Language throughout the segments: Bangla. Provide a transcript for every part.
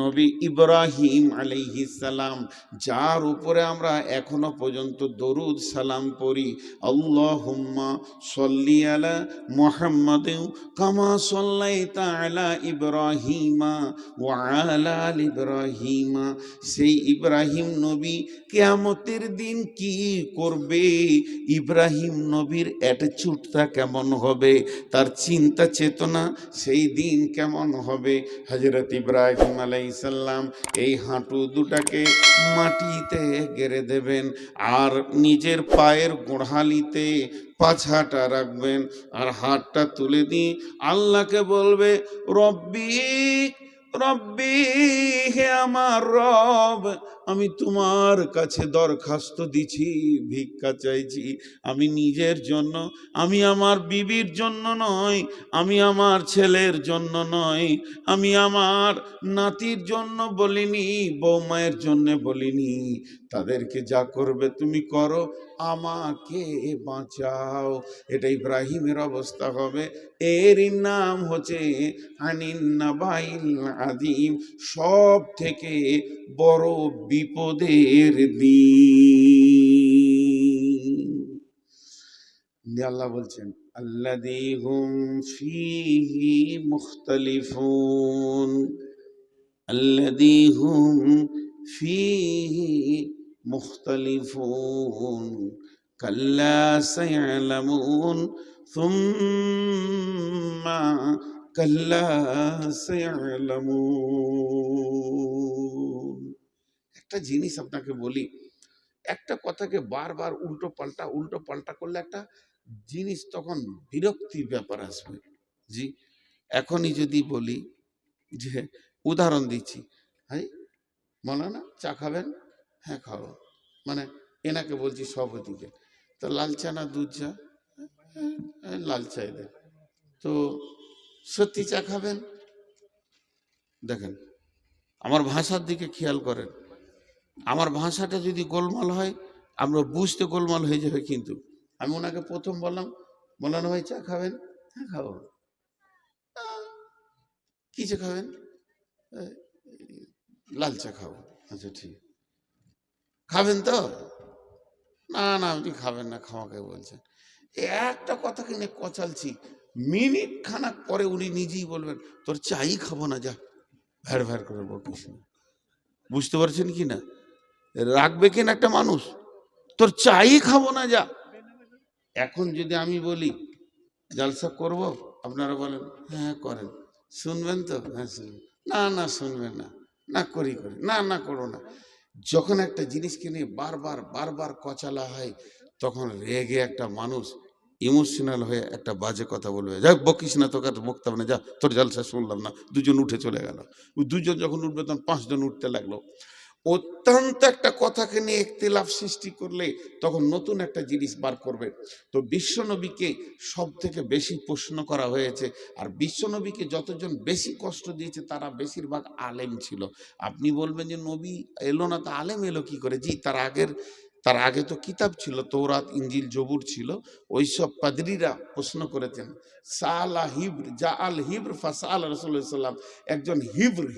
নবী ইব্রাহিম আলাইহিস সালাম, যার উপরে আমরা এখনো পর্যন্ত দরুদ সালাম পড়ি, আল্লাহুম্মা সাল্লি আলা মুহাম্মাদিন কামা সাল্লাইতা আলা ইব্রাহিমা ওয়া আলা আলি ইব্রাহিমা। সেই ইব্রাহিম নবী কিয়ামতের দিন কি করবে, ইব্রাহিম নবীর অ্যাটিটিউডটা কেমন হবে, তার চিন্তা চেতনা সেই দিন কেমন হবে। হযরত ইব্রাহিম আলাইহিস সালাম এই হাঁটু দুটাকে মাটিতে গেড়ে দেবেন, আর নিজের পায়ের গোড়ালিতে পাছাটা রাখবেন, আর হাতটা তুলে দিয়ে আল্লাহকে বলবে, রব্বি রব্বি, হে আমার রব, আমি তোমার কাছে দরখাস্ত দিছি, ভিক্ষা চাইছি। আমি নিজের জন্য, আমি আমার বিবির জন্য নয়, আমি আমার ছেলের জন্য নয়, আমি আমার নাতির জন্য বলিনি, বৌমায়ের জন্য বলিনি, তাদেরকে যা করবে তুমি করো, আমাকে বাঁচাও। এটা ইব্রাহিমের অবস্থা হবে। এরই নাম হচ্ছে আনিন নাবাইল আযীম, সব থেকে বড় বিপদের দিন। আল্লাহ বলছেন, আল্লাযী হুম ফীহি মুখতালিফুন, আল্লাযী হুম ফীহি মুখতালিফুন, কাল্লা সায়ালামুন সুম্মা কাল্লা সায়ালামুন। একটা জিনিস আপনাকে বলি, একটা কথাকে বারবার উল্টো পাল্টা করলে একটা জিনিস তখন বিরক্তির ব্যাপার আসবে। জি, এখনই যদি বলি যে, উদাহরণ দিচ্ছি, হাই মৌলানা চা খাবেন, হ্যাঁ খাবো, মানে এনাকে বলছি সভাপতিকে, তো লাল চা না দুধ চা, লাল চাই দেন। তো সত্যি চা খাবেন? দেখেন, আমার ভাষার দিকে খেয়াল করেন, আমার ভাষাটা যদি গোলমাল হয় আমরা বুঝতে গোলমাল হয়ে যাবে। কিন্তু আমি ওনাকে প্রথম বললাম, মৌলানা ভাই চা খাবেন, হ্যাঁ খাবো। কি চা খাবেন? লাল চা খাবো। আচ্ছা ঠিক, খাবেন তো? না না আপনি খাবেন না, খাওয়াকে বলছেন। একটা কথাকে নিয়ে কচালছি, মিনিট খানাক পরে উনি নিজেই বলবেন, তোর চাই খাবো না, যা, ভ্যাড় ভ্যাড় করে বকিস না। বুঝতে পারছেন কি না? রাখবে কিনা একটা মানুষ, তোর চাই খাবো না, যা। এখন যদি আমি বলি জলসা করব, আপনারা বলেন হ্যাঁ করেন, শুনবেন তো? হ্যাঁ শুনবেন। না না শুনবেন না, না করি করি, না না করো না। যখন একটা জিনিসকে নিয়ে বারবার বারবার কচালা হয়, তখন রেগে একটা মানুষ ইমোশনাল হয়ে একটা বাজে কথা বলবে, যাক বকিস না, তোকে বকতে হবে না, যা, তোর জলসা শুনলাম না। দুজন উঠে চলে গেল। দুজন যখন উঠবে তখন 5 জন উঠতে লাগলো। অত্যন্ত একটা কথাকে নিয়ে ইখতিলাফ সৃষ্টি করলে তখন নতুন একটা জিনিস বার করবে। তো বিশ্বনবীকে সব থেকে বেশি প্রশ্ন করা হয়েছে, আর বিশ্বনবীকে যতজন বেশি কষ্ট দিয়েছে তারা বেশিরভাগ আলেম ছিল। আপনি বলবেন যে নবী এলো না, তো আলেম এলো কি করে? জি, তার আগে তো কিতাব ছিল, তৌরাত ইনজিল জবুর ছিল। ওইসব পাদরীরা প্রশ্ন করেছেন। সালা হিব্র জা আল হিব্র ফাসাল রাসূলুল্লাহ সাল্লাল্লাহু আলাইহি ওয়াসাল্লাম, একজন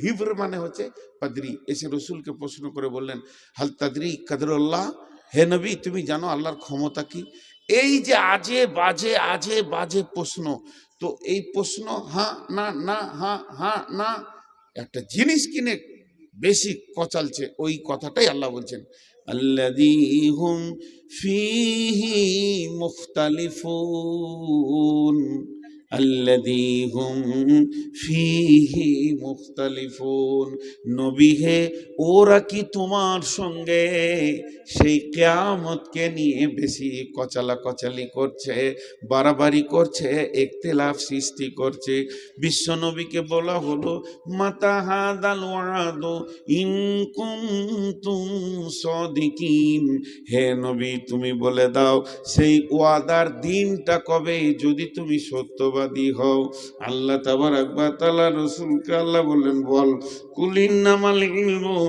হিব্র মানে হচ্ছে পাদরি, এসে রসুলকে প্রশ্ন করে বললেন, হাল তাদরি কাদরুল্লাহ, হে নবী তুমি জানো আল্লাহর ক্ষমতা কি? এই যে আজে বাজে প্রশ্ন, তো এই প্রশ্ন হ্যাঁ না না হ্যাঁ হ্যাঁ না, একটা জিনিস কিনে বেশি কচালছে, ওই কথাটাই আল্লাহ বলছেন, আল্লাযী হুম ফীহি মুখতালিফুন, আল্লাযী হুম ফীহি মুখতালিফুন। নবী হে, ওরা কি তোমার সঙ্গে সেই কিয়ামতকে নিয়ে বেশি কচালি করছে, বাড়াবাড়ি করছে, ইখতিলাফ সৃষ্টি করছে? বিশ্ব নবীকে বলা হলো, মাতা হাদাল ওয়াদু ইন কুনতুম সাদিকিন, হে নবী তুমি বলে দাও সেই ওয়াদার দিনটা কবে, যদি তুমি সত্যবাদী হও। আল্লাহ তাবারাক ওয়া তাআলা রাসূলকে আল্লাহ বললেন, বল, কুল ইন্নামাল ইলমু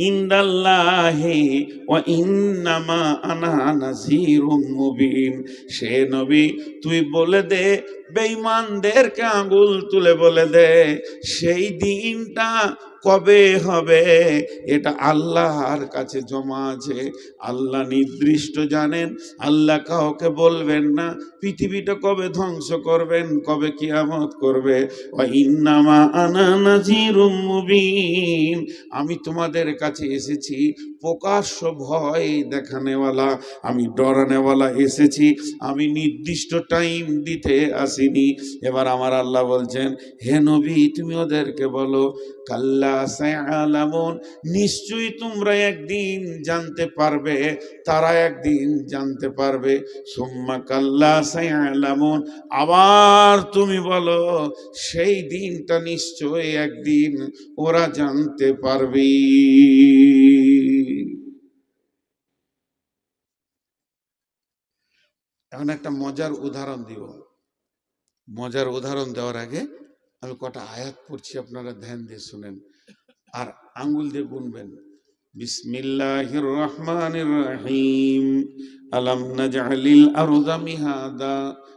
ইনদাল্লাহি ওয়া ইন্নামা আনা নাযীরুম মুবিন। সে নবী তুই বলে দে, বেঈমানদেরকে আঙ্গুল তুলে বলে দে, সেই দিনটা কবে হবে এটা আল্লাহর কাছে জমা আছে, আল্লাহ নির্দিষ্ট জানেন। আল্লাহ কাউকে বলবেন না পৃথিবীটা কবে ধ্বংস করবেন, কবে কিয়ামত করবে। ওয়া ইন্নামা আনা নাযীরুম মুবিন, আমি তোমাদের কাছে এসেছি প্রকাশ্য ভয় দেখানেওয়ালা, আমি ডরানেওয়ালা এসেছি, আমি নির্দিষ্ট টাইম দিতে আসিনি। এবার আমার আল্লাহ বলছেন, হে নবী তুমি ওদেরকে বলো, কাল্লা সায়ালামুন, নিশ্চয়ই তোমরা একদিন জানতে পারবে, তারা একদিন জানতে পারবে। সুম্মা কাল্লা সায়ালামুন, আবার তুমি বলো সেই দিনটা নিশ্চয়ই একদিন ওরা জানতে পারবে। এখন একটা মজার উদাহরণ দিব। মজার উদাহরণ দেওয়ার আগে আমি কটা আয়াত পড়ছি, আপনারা ধ্যান দিয়ে শুনেন আর আঙ্গুল দিয়ে গুনবেন। বিসমিল্লাহির রহমানির রহিম। আলাম নাজআলিল আরদা মিহাদা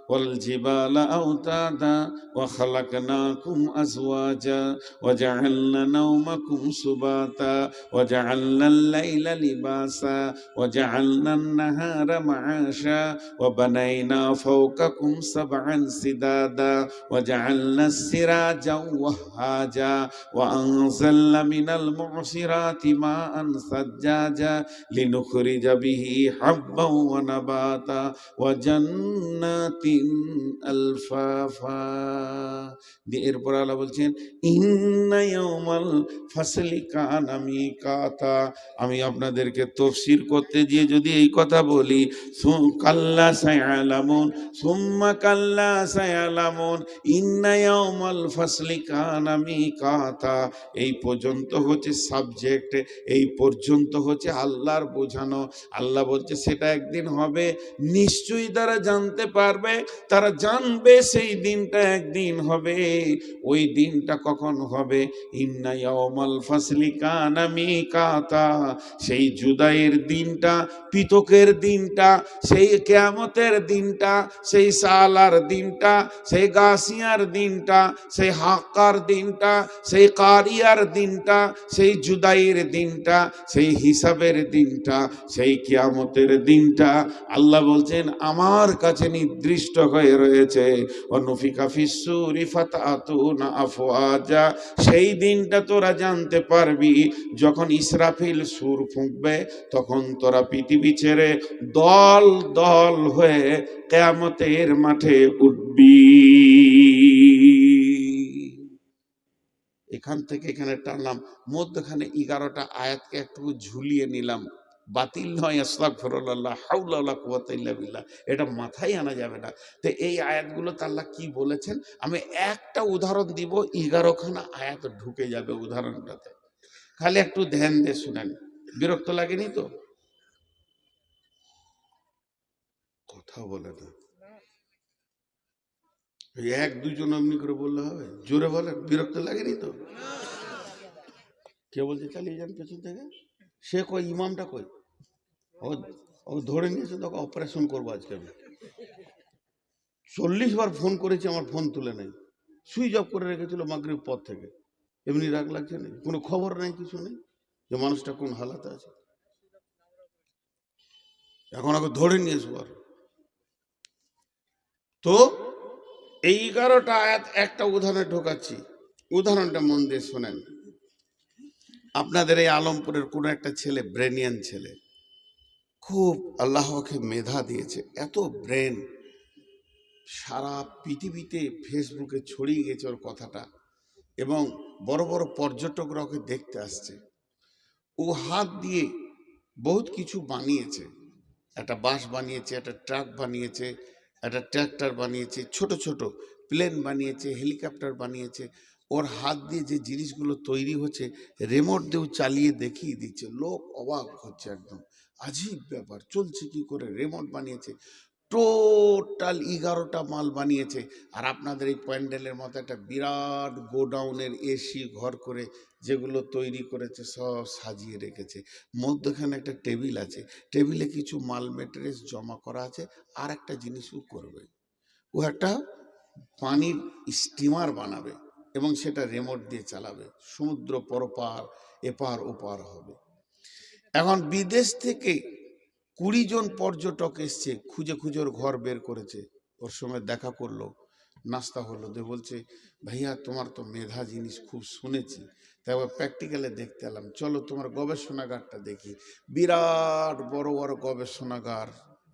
ওয়াল জিবালা আওতাদা ওয়া খালাকনাকুম আজওয়াজা ওয়া জাআলনা নাওমাকুম সুবাতা ওয়া জাআলনাল লাইলা লিবাসা ওয়া জাআলনান নাহারা মাআশা ওয়া বানাইনা ফাওকাকুম সাবআন সিদাদা ওয়া জাআলনাস সিরাজা ওয়াহাজা ওয়া আনজালনা মিনাল মু'সিরাতি মাআন সাজ্জাজা লিনুখরিজা বিহি হাব্বান ওয়া নাবাতা ওয়া জান্নাতিন আলফাফা। এরপর আল্লাহ বলছেন, ইন্না ইয়াউমাল ফাসলি কানা মিকাতা। আমি আপনাদেরকে তাফসীর করতে গিয়ে যদি এই কথা বলি, কাল্লা সায়ালামুন সুম্মা কাল্লা সায়ালামুন ইন্না ইয়াউমাল ফাসলি কানা মিকাতা, এই পর্যন্ত হচ্ছে সাবজেক্ট, এই পর্যন্ত হচ্ছে আল্লাহর বোঝানো। আল্লাহ বলছে সেটা একদিন হবে, নিশ্চয়ই তারা জানতে পারবে, তারা জানবে সেই দিনটা একদিন হবে। ওই দিনটা কখন হবে? ইন্না ইয়াউমাল ফাসলি কানা মিকাতা, সেই জুদাইয়ের দিনটা, পৃথকের দিনটা, সেই কিয়ামতের দিনটা, সেই সালার দিনটা, সেই গাসিয়ার দিনটা, সেই হাক্কার দিনটা, সেই কারিয়ার দিনটা, সেই জুদাইয়ের দিনটা, সেই হিসাবের দিনটা, সেই কিয়ামতের দিনটা আল্লাহ বলছেন আমার কাছে নির্দিষ্ট হয়ে রয়েছে। অনুফিকা ফিসসুরি ফাতাতুনা আফওয়াজা, সেই দিনটা তোরা জানতে পারবি যখন ইসরাফিল সুর ফুঁকবে, তখন তোরা পৃথিবী ছেড়ে দল দল হয়ে কিয়ামতের মাঠে উঠবি। এখান থেকে এখানে টানলাম, মধ্যখানে 11টা আয়াতকে একটু ঝুলিয়ে নিলাম, বাতিল নয়, আস্তাগফিরুল্লাহ, হাওলা ওয়ালা কুওয়াতা ইল্লা বিল্লাহ, এটা মাথায় আনা যাবে না। তো এই আয়াতগুলো আল্লাহ কি বলেছেন আমি একটা উদাহরণ দিব, 11খানা আয়াত ঢুকে যাবে উদাহরণটাতে, খালি একটু ধ্যান দিয়ে শুনেন। বিরক্ত লাগেনি তো? কথা বলে না, এক দুজন অমনি করে বললে হবে? জোরে বলেন, বিরক্ত লাগেনি তো? কে বলছে চালিয়ে যান পেছন থেকে? সে কই, ইমামটা কই? ও ধরে নিয়েছে, তোকে অপারেশন করবো আজকে আমি। 40 বার ফোন করেছি, আমার ফোন তুলে নেই, সুইচ অফ করে রেখেছিল মাগরিব পর থেকে। এমনি রাগ লাগছে না, কোনো খবর নেই, কিছু নেই যে মানুষটা কোন হালাতে আছে। এখন ওকে ধরে নিয়েছো। আর তো এই 11টা আয়াত একটা উদাহরণে ঢোকাচ্ছি, উদাহরণটা মন দিয়ে শোনেন। আপনাদের এই আলমপুরের কোনো একটা ছেলে, ব্রেনিয়ান ছেলে, খুব আল্লাহকে মেধা দিয়েছে, এত ব্রেন, সারা পৃথিবীতে ফেসবুকে ছড়িয়ে গেছে ওর কথাটা, এবং বড় বড় পর্যটকরা ওকে দেখতে আসছে। ও হাত দিয়ে বহুত কিছু বানিয়েছে, একটা বাস বানিয়েছে, একটা ট্রাক বানিয়েছে, একটা ট্র্যাক্টর বানিয়েছে, ছোট ছোট প্লেন বানিয়েছে, হেলিকপ্টার বানিয়েছে। ওর হাত দিয়ে যে জিনিসগুলো তৈরি হচ্ছে, রিমোট দিয়েও চালিয়ে দেখিয়ে দিচ্ছে, লোক অবাক হচ্ছে, একদম আজীব ব্যাপার, চলছে কি করে, রিমোট বানিয়েছে। টোটাল 11টা মাল বানিয়েছে। আর আপনাদের এই প্যান্ডেলের মতো একটা বিরাট গোডাউনের এসি ঘর করে যেগুলো তৈরি করেছে সব সাজিয়ে রেখেছে। মধ্যখানে একটা টেবিল আছে, টেবিলে কিছু মাল মেটেরিয়ালস জমা করা আছে। আর একটা জিনিসও করবে, ও একটা পানির স্টিমার বানাবে। এবং সেটা রিমোট দিয়ে চালাবে, সমুদ্র পরপার এপার ওপার হবে। এখন বিদেশ থেকে 20 জন পর্যটক এসছে, খুঁজে খুঁজে ওর ঘর বের করেছে, ওর সময় দেখা করলো, নাস্তা হলো, দিয়ে বলছে ভাইয়া তোমার তো মেধা জিনিস খুব শুনেছি, তাই আবার প্র্যাকটিক্যালে দেখতে এলাম, চলো তোমার গবেষণাগারটা দেখি। বিরাট বড় বড় গবেষণাগার,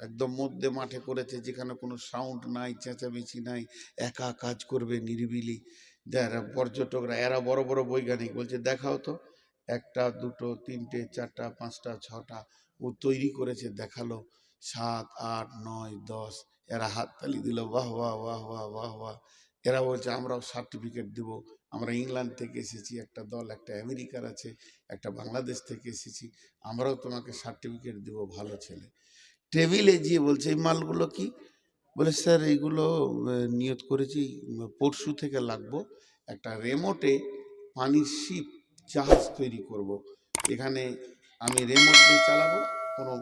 একদম মধ্যে মাঠে করেছে, যেখানে কোনো সাউন্ড নাই, চেঁচামেচি নাই, একা কাজ করবে নিরিবিলি। যারা পর্যটকরা, এরা বড় বড় বৈজ্ঞানিক, বলছে দেখাও তো, একটা দুটো তিনটে চারটা পাঁচটা ছটা ও তৈরি করেছে, দেখালো, 7 8 9 10, এরা হাততালি দিল, বাহ বাহ বাহ বাহ বাহ বাহ। এরা বলছে আমরাও সার্টিফিকেট দেব, আমরা ইংল্যান্ড থেকে এসেছি একটা দল, একটা আমেরিকার আছে, একটা বাংলাদেশ থেকে এসেছি, আমরাও তোমাকে সার্টিফিকেট দেব, ভালো ছেলে। টেবিলে গিয়ে বলছে এই মালগুলো কি? বলে স্যার এইগুলো নিয়ত করেছি পরশু থেকে লাগবো, একটা রেমোটে পানির শিপ জাহাজ তৈরি করব। এখানে আমি রেমোট দিয়ে চালাবো, কোনো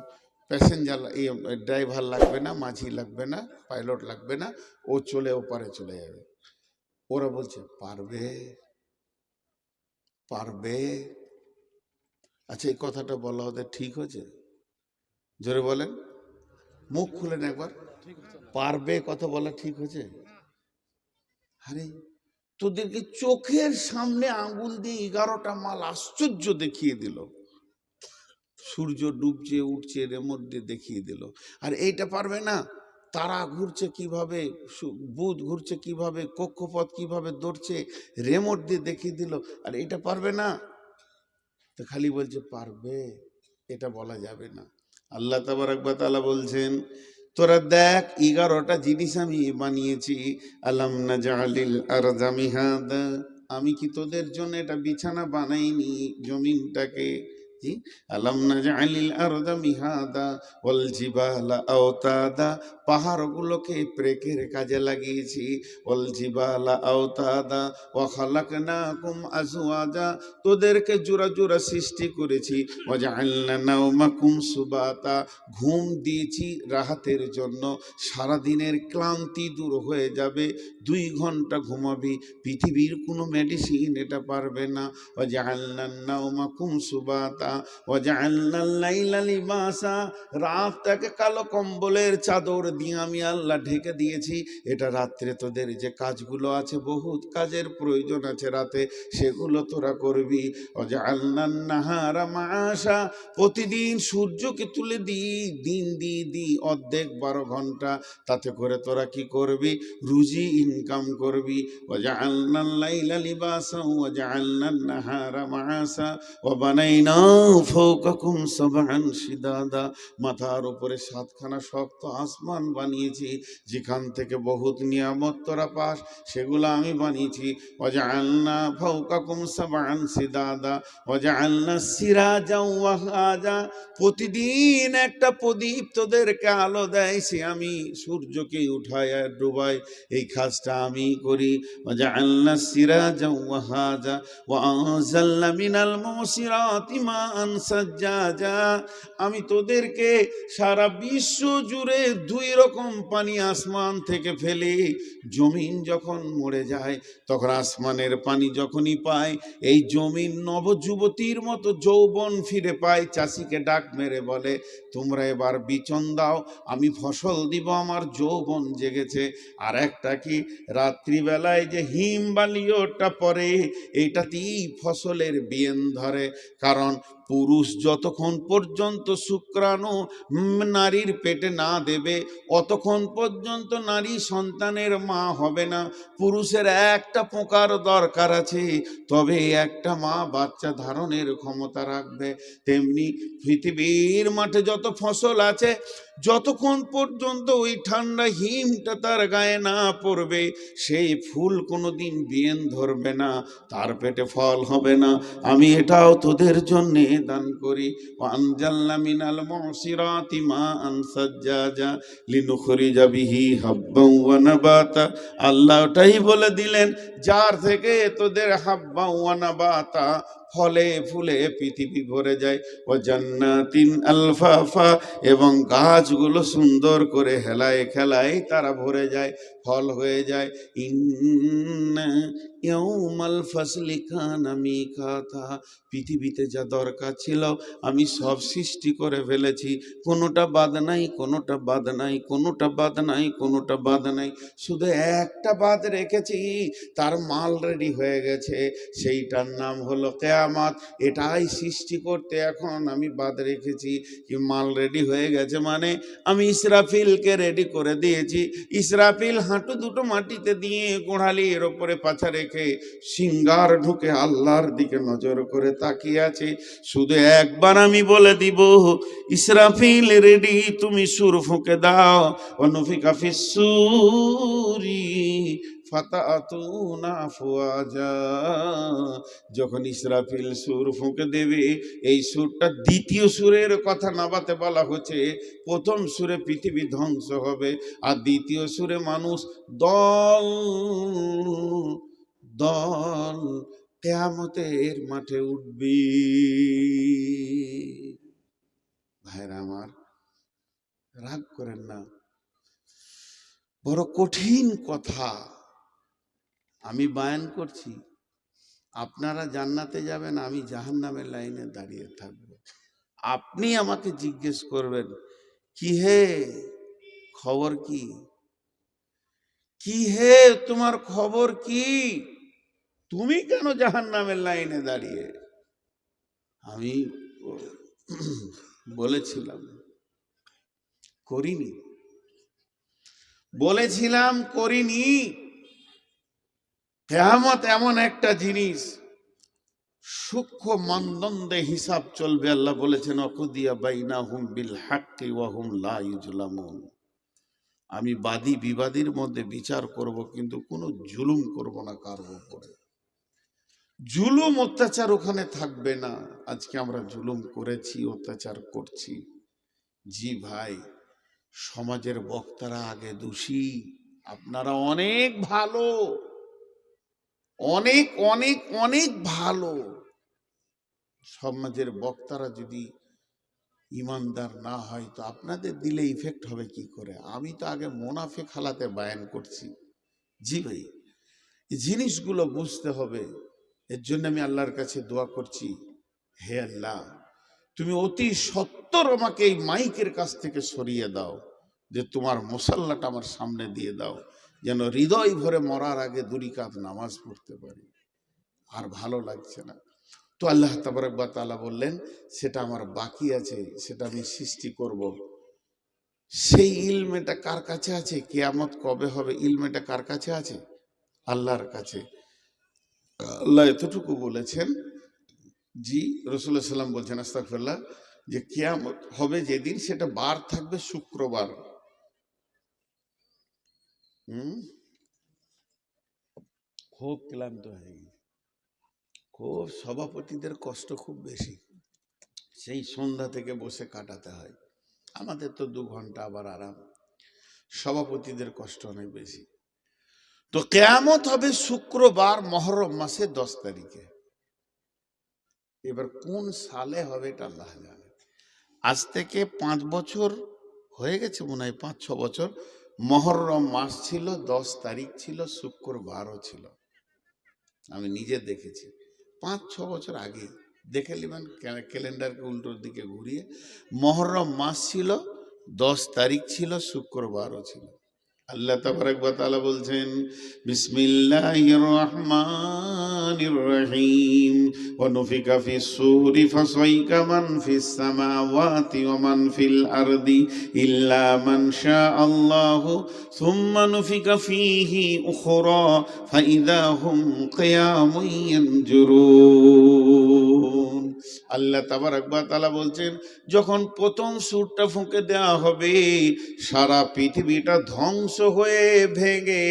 প্যাসেঞ্জার ড্রাইভার লাগবে না, মাঝি লাগবে না, পাইলট লাগবে না, ও চলে ওপারে চলে যাবে। ওরা বলছে পারবে পারবে। আচ্ছা এই কথাটা বলা ওদের ঠিক হয়েছে? জোরে বলেন, মুখ খুলেন একবার, পারবে কথা বলা ঠিক হয়েছে? আরে তোদেরকে চোখের সামনে আঙ্গুল দিয়ে 11টা মাল আশ্চর্য দেখিয়ে দিল, সূর্য ডুবছে উঠছে রেমোট দিয়ে দেখিয়ে দিল। আর এইটা পারবে না, তারা ঘুরছে কিভাবে, বুধ ঘুরছে কিভাবে, কক্ষপথ কিভাবে দৌড়ছে, রেমোট দিয়ে দেখিয়ে দিল। আর এটা পারবে না, তো খালি বলছে পারবে, এটা বলা যাবে না। আল্লাহ তাবারক ওয়া তাআলা বলছেন তোরা দেখ 11টা জিনিস আমি বানিয়েছি, আলাম নাজআলিল আরযা মিহাদা, আমি কি তোদের জন্য এটা বিছানা বানাইনি জমিনটাকে? জি, আলাম নাজআলিল আরযা মিহাদা ওয়াল জিবালা আওতাদা, পাহাড়গুলোকে প্রেকের কাজে লাগিয়েছি, ওয়াল জিবালা আওতাদা ওয়া খালাকনাকুম আজওয়াজা, তোদেরকে জোড়া জোড়া সৃষ্টি করেছি, ওয়া জাআলনা নাওমাকুম সুবাতা, ঘুম দিয়েছি রাহাতের জন্য, সারাদিনের ক্লান্তি দূর হয়ে যাবে, 2 ঘন্টা ঘুমাবি, পৃথিবীর কোনো মেডিসিন এটা পারবে না। ওয়া জাআলনান নাওমাকুম সুবাতা ওয়া জাআলনাল লাইলা লিবাসা, রাতটাকে কালো কম্বলের চাদর দিয়ে আমি আল্লাহ ঢেকে দিয়েছি, এটা রাত্রে তোদের যে কাজগুলো আছে, বহুত কাজের প্রয়োজন আছে রাতে, সেগুলো তোরা করবি। ওয়া জাআলনান নাহারা মাআশা, প্রতিদিন সূর্যকে তুলে দিন দি অর্ধেক 12 ঘন্টা, তাতে করে তোরা কি করবি? রুজি ইনকাম করবি। ওয়া জাআলনাল লাইলা লিবাসা ওয়া জাআলনান নাহারা মাআসা ওয়া বানাইনা ফাওকাকুম সাবআন শিদাদা, মাথার উপরে 7খানা শক্ত আসমান বানিয়েছি, যেখান থেকে বহুত নিয়ামত তোরা পাস, সেগুলো আমি বানিয়েছি। ওয়া জাআলনা ফাওকাকুম সাবআন শিদাদা ওয়া জাআলনা সিরাজা ওয়া হাজা, প্রতিদিন একটা প্রদীপ তোদেরকে আলো দেয়, সে আমি সূর্যকে উঠাই আর ডুবাই, এই কাজটা আমি করি। ওয়া জাআলনা সিরাজা ওয়া হাজা ওয়া আনজালনা মিনাল মুসিরাতি মাআন সাজ্জাজা, আমি তোদেরকে সারা বিশ্ব জুড়ে 2 রকম পানি আসমান থেকে ফেলি, জমিন যখন মরে যায় তখন আসমানের পানি যখনই পায়, এই জমিন নবযুবতীর মতো যৌবন ফিরে পায়, চাষিকে ডাক মেরে বলে তোমরা এবার বিচন দাও, আমি ফসল দিব, আমার যৌবন জেগেছে। আর একটা কি, রাত্রিবেলায় যে হিম বালিওটা পড়ে, এইটাতেই ফসলের বিয়েন ধরে, কারণ পুরুষ যতক্ষণ পর্যন্ত শুক্রাণু নারীর পেটে না দেবে, অতক্ষণ পর্যন্ত নারী সন্তানের মা হবে না। পুরুষের একটা পোকার দরকার আছে, তবে একটা মা বাচ্চা ধারণের ক্ষমতা রাখবে। তেমনি পৃথিবীর মাঠে যত ফসল আছে, যতক্ষণ পর্যন্ত ওই ঠান্ডা হিমটা তার গায়ে না পড়বে, সেই ফুল কোনোদিন বিয়েন ধরবে না, তার পেটে ফল হবে না। আমি এটাও তোদের জন্য দান করি। ওয়ানজালনা মিনাল মুসিরাতি মাআন সাজ্জাজা লিনুখরিজা বিহি হাব্বান ওয়া নাবাতা, আল্লাহ ওটাই বলে দিলেন যার থেকে তোদের হাব্বান ওয়া নাবাতা, ফলে ফুলে পৃথিবী ভরে যায়। ও জান্নাতিন আলফাফা, এবং গাছগুলো সুন্দর করে হেলায় খেলায় তারা ভরে যায়, ফল হয়ে যায়। ইন্না ইয়াউমাল ফাসলি কানা মিকাতা, পৃথিবীতে যা দরকার ছিল আমি সব সৃষ্টি করে ফেলেছি, কোনোটা বাদ নাই, কোনোটা বাদ নাই, কোনোটা বাদ নাই, কোনোটা বাদ নাই। শুধু একটা বাদ রেখেছি, তার মাল রেডি হয়ে গেছে, সেইটার নাম হলো কিয়ামত। এটাই সৃষ্টি করতে এখন আমি বাদ রেখেছি। কি মাল রেডি হয়ে গেছে মানে আমি ইসরাফিলকে রেডি করে দিয়েছি। ইসরাফিল হাঁটু দুটো মাটিতে দিয়ে গোড়ালির ওপরে পাছা রেখে সিঙ্গার ঢুকে আল্লাহর দিকে নজর করে তাকিয়ে আছে। শুধু একবার আমি বলে দিব, ইসরাফিল রেডি, তুমি সুর ফুঁকে দাও। অনুফিকা ফিসসুরি ফাতাতুনা আফওয়াজা, যখন ইসরাফিল সুর ফুঁকে দেবে, এই সুরটা দ্বিতীয় সুরের কথা নাবাতে বলা হচ্ছে। প্রথম সুরে পৃথিবী ধ্বংস হবে, আর দ্বিতীয় সুরে মানুষ দল দল কিয়ামতের মাঠে উঠবে। ভাইরা আমার, রাগ করেন না, বড় কঠিন কথা আমি বয়ান করছি। আপনারা জান্নাতে যাবেন, আমি জাহান্নামের লাইনে দাঁড়িয়ে থাকব। আপনি আমাকে জিজ্ঞেস করবেন, কি হে খবর কি, কি হে তোমার খবর কি, তুমি কেন জাহান্নামের লাইনে দাঁড়িয়ে? আমি বলেছিলাম করিনি, বলেছিলাম করিনি। কিয়ামত এমন একটা জিনিস, সূক্ষ্ম মানদণ্ডে হিসাব চলবে। আল্লাহ বলেছেন অকুদিয়া বাইনাহুম বিল হাক্কি ওয়া হুম লা ইউজলামুন, আমি বাদী বিবাদীর মধ্যে বিচার করব, কিন্তু কোনো জুলুম করব না কারো উপরে। জুলুম অত্যাচার ওখানে থাকবে না। আজকে আমরা জুলুম করেছি, অত্যাচার করছি। জি ভাই, সমাজের বক্তারা আগে দোষী, আপনারা অনেক ভালো, অনেক অনেক অনেক ভালো। সমাজের বক্তারা যদি ইমানদার না হয় তো আপনাদের দিলে ইফেক্ট হবে কি করে? আমি তো আগে মোনাফেক হালাতে বয়ান করছি। জি ভাই, এই জিনিসগুলো বুঝতে হবে। এর জন্য আমি আল্লাহর কাছে দোয়া করছি, হে আল্লাহ, তুমি অতি সত্বর আমাকে এই মাইকের কাছ থেকে সরিয়ে দাও, যে তোমার মুসাল্লাটা আমার সামনে দিয়ে দাও, যেন হৃদয় ভরে মরার আগে 2 রাকাত নামাজ পড়তে পারি। আর ভালো লাগছে না। তো আল্লাহ তাবারক ওয়া তাআলা বললেন, সেটা আমার বাকি আছে, সেটা আমি সৃষ্টি করব। সেই ইলমেটা কার কাছে আছে? কিয়ামত কবে হবে ইলমেটা কার কাছে আছে? আল্লাহর কাছে। আল্লাহ এতটুকু বলেছেন, জি রাসূলুল্লাহ সাল্লাম বলছেন, আস্তাগফিরুল্লাহ, যে কিয়ামত হবে যেদিন, সেটা বার থাকবে শুক্রবার। খুব ক্লান্ত হয়ে গেছে, খুব সভাপতিদের কষ্ট খুব বেশি, সেই সন্ধ্যা থেকে বসে কাটাতে হয়। আমাদের তো 2 ঘন্টা আবার আরাম, সভাপতিদের কষ্ট অনেক বেশি। তো কিয়ামত হবে শুক্রবার, মুহররম মাসে 10 তারিখে। এবার কোন সালে হবে এটা আল্লাহ জানে। আজ থেকে 5 বছর হয়ে গেছে মনে হয়, 5-6 বছর। মুহররম মাস ছিল, 10 তারিখ ছিল, শুক্রবারও ছিল। আমি নিজে দেখেছি 5-6 বছর আগে। দেখে নেবেন ক্যালেন্ডারকে উল্টোর দিকে ঘুরিয়ে। মুহররম মাস ছিল, 10 তারিখ ছিল, শুক্রবারও ছিল। আল্লাহ তাবারক ওয়া তাআলা বলছেন, বিসমিল্লাহির রহমানির রহিম, ওয়া নুফিকা ফিস সূরি ফাসাইকা মান ফিস সামাওয়াতি ওয়া মান ফিল আরদি ইল্লা মান শাআল্লাহু সুম্মা নুফিকা ফীহি উখরা ফাইদা হুম কিয়ামুন ইয়ানজুরুন। আল্লাহ তাবারক ওয়া তাআলা বলছেন, যখন প্রথম সুরটা ফুঁকে দেওয়া হবে, সারা পৃথিবীটা ধ্বংস হয়ে ভেঙে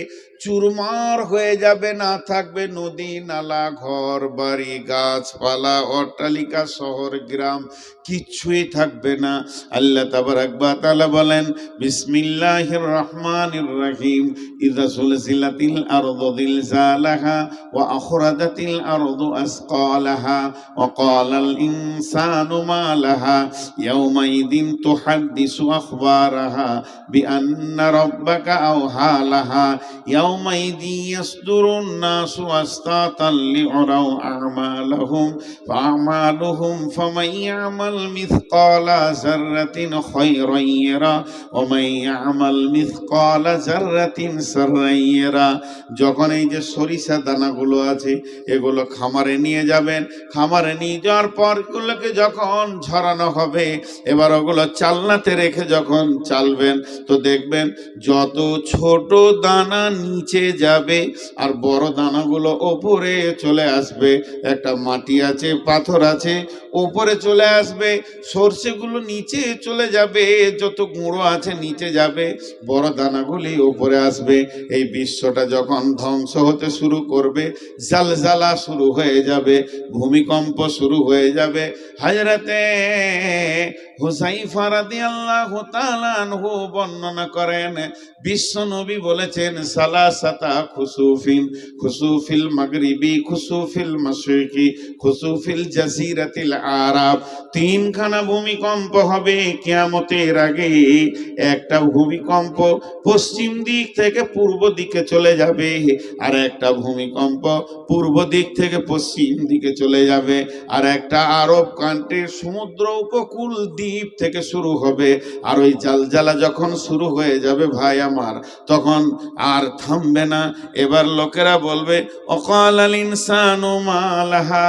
চুরমার হয়ে যাবে, না থাকবে নদী নালা ঘর বাড়ি গাছপালা অট্টালিকা শহর গ্রাম, কিচ্ছুই থাকবে না। আল্লাহ তাবারাক ওয়া তাআলা বলেন বিসমিল্লাহির রহমানির রহিম ইযা সুলসিলাতিল আরদু জিলজালাহা ওয়া আখরাজাতিল আরদু আসকালাহা ওয়া ক্বালাল ইনসানু মা লাহা ইয়াওমাইদিন তুহাদ্দিসু আখবারাহা বিআন্না রাব্বাকা আওহা লাহা ইয়াওমাইদি ইয়াসদুরুন নাসু আশতাতান লিউরাউ আমালাহুম ফাআমালুহুম ফামান ইয়ামাল মিসকালা যাররাতিন খায়রান ইয়ারা ওয়া মান ইয়ামাল মিসকালা যাররাতিন শাররান ইয়ারা। যখন এই যে সরিষা দানাগুলো আছে এগুলো খামারে নিয়ে যাবেন, খামারে নিয়ে যাওয়ার পর এগুলোকে যখন ঝরানো হবে, এবার ওগুলো চালনাতে রেখে যখন চালবেন তো দেখবেন যত ছোট দানা নিচে যাবে আর বড় দানাগুলো ওপরে চলে আসবে। একটা মাটি আছে, পাথর আছে, ওপরে চলে আসবে, সর্ষেগুলো নিচে চলে যাবে, যত গুঁড়ো আছে নিচে যাবে, বড় দানাগুলি ওপরে আসবে। এই বিশ্বটা যখন ধ্বংস হতে শুরু করবে, জালজালা শুরু হয়ে যাবে, ভূমিকম্প শুরু হয়ে যাবে। হযরতে হুযায়ফা রাদিয়াল্লাহু তাআলা আনহু বর্ণনা করেন বিশ্ব নবী বলেছেন সালাসাতা খুসুফিন, খুসুফিল মাগরিবি, খুসুফিল মাশরিকি, খুসুফিল জাজিরাতিল আরাব। তিনখানা ভূমিকম্প হবে কিয়ামতের আগে। একটা ভূমিকম্প পশ্চিম দিক থেকে পূর্ব দিকে চলে যাবে, আর একটা ভূমিকম্প পূর্ব দিক থেকে পশ্চিম দিকে চলে যাবে, আর একটা আরব কান্ট্রির সমুদ্র উপকূল দ্বীপ থেকে শুরু হবে। আর ওই জালজালা যখন শুরু হয়ে যাবে ভাই আমার, তখন আর থামবে না। এবার লোকেরা বলবে অকালাল ইনসানু মা লাহা,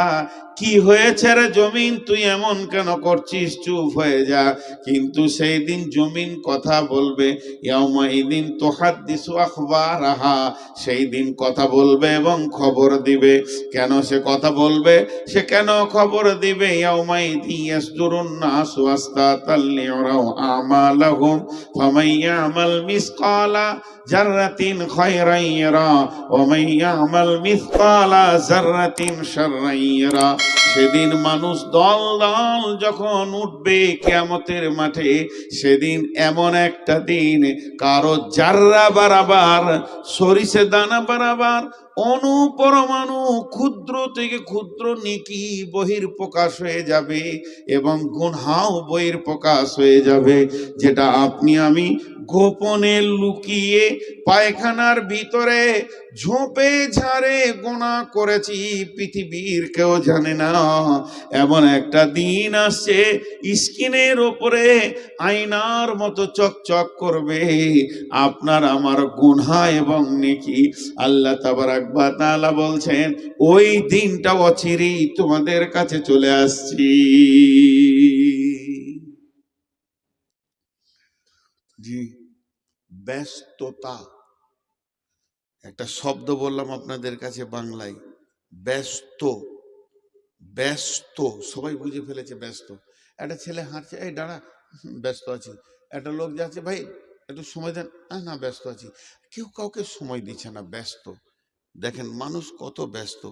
কি হয়েছে রে জমিন, তুই এমন কেন করছিস, চুপ হয়ে যা। কিন্তু সেই দিন জমিন কথা বলবে, ইয়াউমাইদিন তুহাদ্দিসু আখবারাহা, সেই দিন কথা বলবে এবং খবর দিবে। কেন সে কথা বলবে, সে কেন খবর দিবে? ইয়াউমাইদি ইয়াসদুরুন নাসু আশতাতান লিউরাউ আমালাহুম ফামান ইয়ামাল মিসকালা যাররাতিন খায়রান ইয়ারা ওয়া মান ইয়ামাল মিসকালা যাররাতিন শাররান ইয়ারা। সেদিন মানুষ দল দল যখন উঠবে কিয়ামতের মাঠে, সেদিন এমন একটা দিন কারো জাররা বারাবার, সরিষা দানা বারাবার, অনুপরমাণু ক্ষুদ্র থেকে ক্ষুদ্র নেকি বহির প্রকাশ হয়ে যাবে এবং গুনাহ বহির প্রকাশ হয়ে যাবে। যেটা আপনি আমি গোপনে লুকিয়ে পায়খানার ভিতরে ঝোপে ঝাড়ে গুনাহ করেছি, পৃথিবীর কেউ জানে না। এমন একটা দিন আসছে স্ক্রিনের ওপরে আয়নার মতো চকচক করবে আপনার আমার গুনাহ এবং নেকি। আল্লাহ তাবারাক ওয়া তাআলা বলছেন ওই দিনটা অচিরেই তোমাদের কাছে চলে আসছি। জি, ব্যস্ততা একটা শব্দ বললাম আপনাদের কাছে বাংলায়, ব্যস্ত। ব্যস্ত সবাই বুঝে ফেলেছে ব্যস্ত। একটা ছেলে হাঁটছে, এই দাঁড়া, ব্যস্ত আছি। একটা লোক যাচ্ছে, ভাই একটু সময় দেন, না ব্যস্ত আছি। কেউ কাউকে সময় দিচ্ছে না, ব্যস্ত। দেখেন মানুষ কত ব্যস্ত।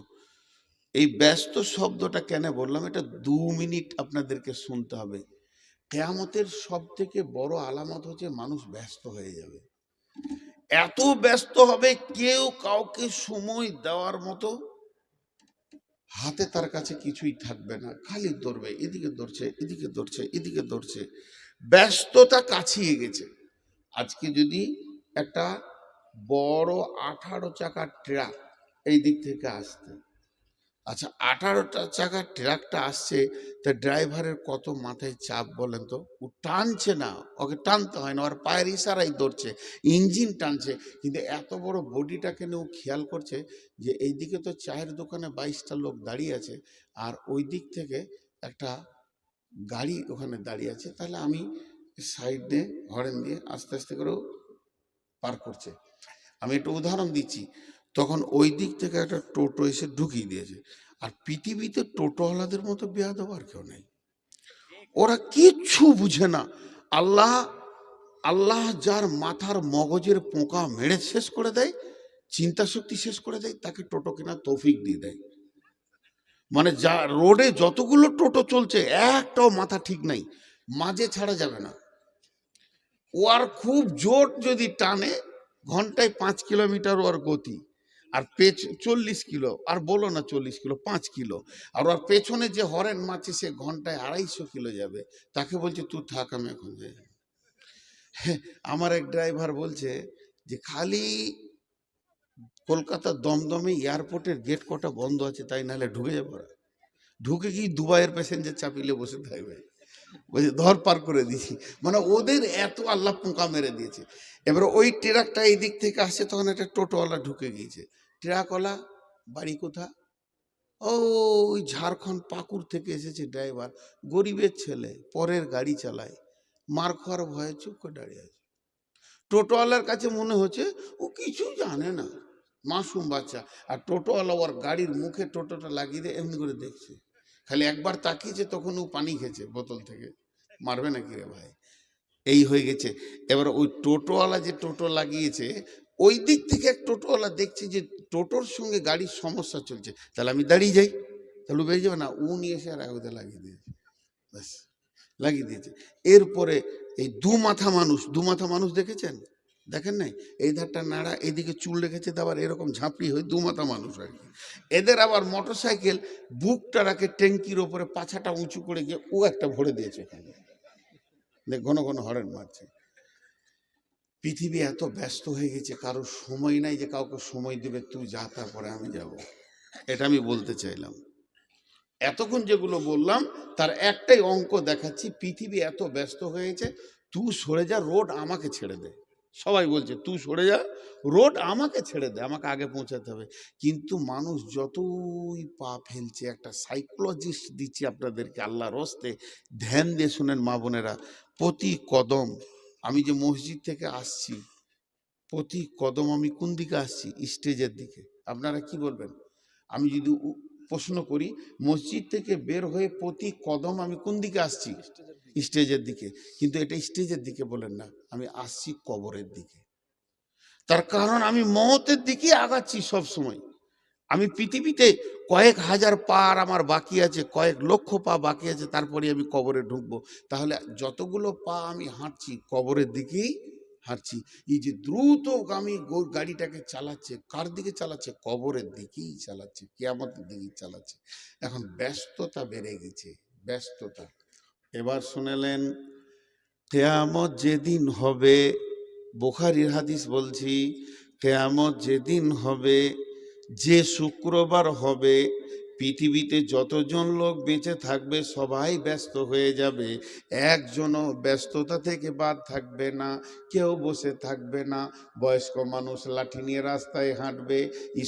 এই ব্যস্ত শব্দটা কেন বললাম, এটা 2 মিনিট আপনাদেরকে শুনতে হবে। কিয়ামতের সব থেকে বড় আলামত হচ্ছে মানুষ ব্যস্ত হয়ে যাবে। এত ব্যস্ত হবে কেউ কাউকে সময় দেওয়ার মতো হাতে তার কাছে কিছুই থাকবে না, খালি দৌড়বে, এদিকে দৌড়ছে, এদিকে দৌড়ছে, এদিকে দৌড়ছে। ব্যস্ততা কাছিয়ে গেছে। আজকে যদি একটা বড় 18 চাকার ট্রাক এই দিক থেকে আসতে, আচ্ছা 18টা চাকার ট্রাকটা আসছে, তা ড্রাইভারের কত মাথায় চাপ বলেন তো। ও টানছে না, ওকে টানতে হয় না, ওর পায়ের ইশারাই ধরছে, ইঞ্জিন টানছে। কিন্তু এত বড় বডিটাকে নিয়ে ও খেয়াল করছে যে এই দিকে তো চায়ের দোকানে 22টা লোক দাঁড়িয়ে আছে, আর ওই দিক থেকে একটা গাড়ি ওখানে দাঁড়িয়ে আছে, তাহলে আমি সাইড দিয়ে হরেন দিয়ে আস্তে আস্তে করেও পার করছে। আমি একটা উদাহরণ দিচ্ছি, তখন ওই দিক থেকে একটা টোটো এসে ঢুকিয়ে দিয়েছে। আর পৃথিবীতে টোটোওয়ালাদের মতো বেয়াদব আর কেউ নেই, ওরা কিচ্ছু বুঝে না। আল্লাহ আল্লাহ যার মাথার মগজের পোকা মেরে শেষ করে দেয়, চিন্তা শক্তি শেষ করে দেয়, তাকে টোটো কেনার তৌফিক দিয়ে দেয়। মানে যা রোডে যতগুলো টোটো চলছে একটাও মাথা ঠিক নাই, মাঝে ছাড়া যাবে না। ও আর খুব জোর যদি টানে, ঘন্টায় 5 কিলোমিটার ওর গতি, আর 40 কিলো, আর বলো না 40 কিলো, 5 কিলো। আর ওর পেছনে যে হরেন মারছে সে ঘন্টায় 250 কিলো যাবে। তাকে বলছে তুই থাক, আমি এখন যাই। আমার এক ড্রাইভার বলছে যে খালি কলকাতার দমদমে এয়ারপোর্টের গেট কটা বন্ধ আছে, তাই নাহলে ঢুকে যাবো। ঢুকে কি দুবাইয়ের প্যাসেঞ্জার চাপিলে বসে থাকবে, বলছে ধর পার করে দিয়েছি। মানে ওদের এত আল্লাহ পোকা মেরে দিয়েছে। এবার ওই ট্রাকটা এই দিক থেকে আসছে, তখন একটা টোটোওয়ালা ঢুকে গিয়েছে। ট্রাকওয়ালা বাড়ি কোথা? ওই ঝাড়খণ্ড পাকুড় থেকে এসেছে ড্রাইভার, গরিবের ছেলে, পরের গাড়ি চালায়, মার খাওয়ার ভয়ে চুপ করে দাঁড়িয়ে আছে। টোটোওয়ালার কাছে মনে হচ্ছে ও কিছু জানে না, মাসুম বাচ্চা। আর টোটোওয়ালা ওর গাড়ির মুখে টোটোটা লাগিয়ে দিয়ে এমনি করে দেখছে, খালি একবার তাকিয়েছে, তখন ও পানি খেয়েছে বোতল থেকে। মারবে নাকি রে ভাই? এই হয়ে গেছে। এবার ওই টোটোওয়ালা যে টোটো লাগিয়েছে, ওই দিক থেকে এক টোটোওয়ালা দেখছে যে টোটোর সঙ্গে গাড়ির সমস্যা চলছে, তাহলে আমি দাঁড়িয়ে যাই, তাহলে বেরিয়ে যাবে না। ও নিয়ে এসে আর একদা লাগিয়ে দিয়েছে, ব্যাস লাগিয়ে দিয়েছে। এরপরে এই দু মাথা মানুষ দেখেছেন? দেখেন নাই? এই ধারটা নাড়া, এদিকে চুল রেখেছে, আবার এরকম ঝাঁপড়ি হয়ে দু মাথা মানুষ আর কি। এদের আবার মোটর সাইকেল বুকটা রাখে ট্যাঙ্কির ওপরে, পাছাটা উঁচু করে গিয়ে ও একটা ভরে দিয়েছে ওখানে, ঘন ঘন হরেন মারছে। পৃথিবী এত ব্যস্ত হয়ে গেছে, কারোর সময় নাই যে কাউকে সময় দেবে তুই যা, তারপরে আমি যাব। এটা আমি বলতে চাইলাম। এতক্ষণ যেগুলো বললাম তার একটাই অঙ্ক দেখাচ্ছি। পৃথিবী এত ব্যস্ত হয়েছে, তুই সরে যা, রোড আমাকে ছেড়ে দে। সবাই বলছে তুই সরে যা, রোড আমাকে ছেড়ে দে, আমাকে আগে পৌঁছাতে হবে। কিন্তু মানুষ যতই পা ফেলছে, একটা সাইকোলজিস্ট দিচ্ছি আপনাদেরকে আল্লাহর হস্তে, ধ্যান দিয়ে শুনেন মা বোনেরা। প্রতি কদম, আমি যে মসজিদ থেকে আসছি, প্রতি কদম আমি কোন দিকে আসছি? স্টেজের দিকে। আপনারা কি বলবেন? আমি যদি প্রশ্ন করি, মসজিদ থেকে বের হয়ে প্রতি কদম আমি কোন দিকে আসছি? স্টেজের দিকে। কিন্তু এটা স্টেজের দিকে বলেন না, আমি আসছি কবরের দিকে। তার কারণ আমি মওতের দিকে আগাচ্ছি সব সময়। আমি পৃথিবীতে কয়েক হাজার পা আর আমার বাকি আছে, কয়েক লক্ষ পা বাকি আছে, তারপরে আমি কবরে ঢুকবো। তাহলে যতগুলো পা আমি হাঁটছি কবরের দিকেই হাঁটছি। এই যে দ্রুতগামী গাড়িটাকে চালাচ্ছে, কার দিকে চালাচ্ছে? কবরের দিকেই চালাচ্ছে, কিয়ামতের দিকেই চালাচ্ছে। এখন ব্যস্ততা বেড়ে গেছে, ব্যস্ততা। এবার শুনেলেন, কিয়ামত যেদিন হবে, বুখারীর হাদিস বলছি, কিয়ামত যেদিন হবে, যে শুক্রবার হবে, পৃথিবীতে যতজন লোক বেঁচে থাকবে সবাই ব্যস্ত হয়ে যাবে, একজনও ব্যস্ততা থেকে বাদ থাকবে না, কেউ বসে থাকবে না। বয়স্ক মানুষ লাঠি নিয়ে রাস্তায় হাঁটবে,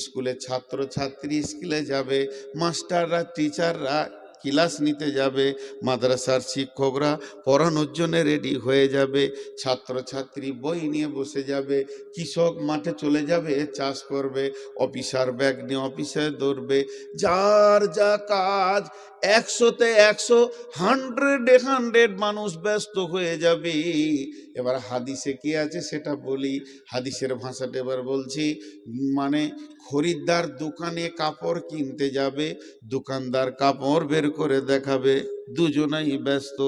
স্কুলে ছাত্র ছাত্রী স্কুলে যাবে, মাস্টাররা টিচাররা ক্লাস নিতে যাবে, মাদ্রাসার শিক্ষকরা পড়ানোর জন্য রেডি হয়ে যাবে, ছাত্রছাত্রী বই নিয়ে বসে যাবে, কৃষক মাঠে চলে যাবে চাষ করবে, অফিসার ব্যাগ নিয়ে অফিসে দৌড়বে, যার যা কাজ 100-তে 100, 100-এ 100 মানুষ ব্যস্ত হয়ে যাবে। এবার হাদিসে কি আছে সেটা বলি, হাদিসের ভাষাটা এবার বলছি। মানে খরিদ্দার দোকানে কাপড় কিনতে যাবে, দোকানদার কাপড় বের করে দেখাবে, দুজনেই ব্যস্ত।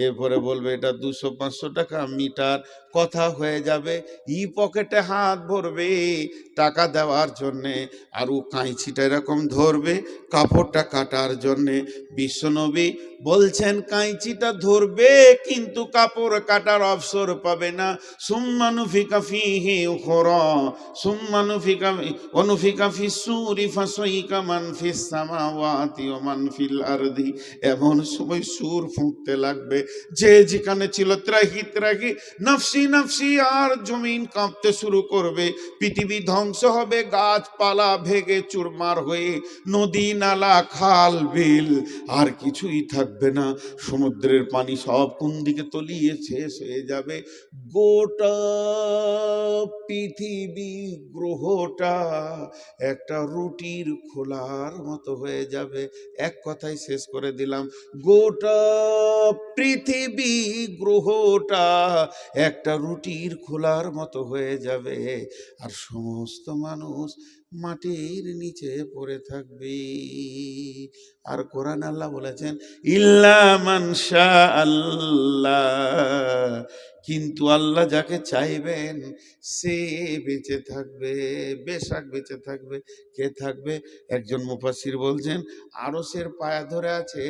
এরপরে বলবে এটা 200-500 টাকা মিটার, কথা হয়ে যাবে, পকেটে হাত ভরবে টাকা দেওয়ার জন্যে, আর ও কাঁচিটা এরকম ধরবে কাপড়টা কাটার জন্যে। বিশ্বনবী বলছেন কাঁচিটা ধরবে কিন্তু কাপড় কাটার অবসর পাবে না। সুম্মা নুফিকা ফীহি উখরা, সুম্মা নুফিকা ফিস-সূরি ফাসাইকা মান ফিস সামাওয়াতি ওয়া মান ফিল আরদি। এমন সময় সুর ফুঁকতে লাগবে, যে যেখানে ছিল ত্রাহি ত্রাহি নফসি নফসি, আর জমিন কাঁপতে শুরু করবে, পৃথিবী ধ্বংস হবে, গাছপালা ভেঙে চুরমার হয়ে, নদী নালা খাল বিল আর কিছুই থাকবে না, সমুদ্রের পানি সব কোন দিকে তলিয়ে শেষ হয়ে যাবে, গোটা পৃথিবী গ্রহটা একটা রুটির খোলার মতো হয়ে যাবে। এক কথায় শেষ করে দিলাম, গোটা পৃথিবী গ্রহটা একটা রুটির খোলার মতো হয়ে যাবে, আর সমস্ত মানুষ মাটির নিচে পড়ে থাকবে। আর কোরআন আল্লাহ বলেছেন ইল্লা মান শা আল্লাহ, কিন্তু আল্লাহ যাকে চাইবেন সে বেঁচে থাকবে, বেশাক বেঁচে থাকবে। কে থাকবে? একজন মুফাসসির বলছেন আরশের পায়া ধরে আছে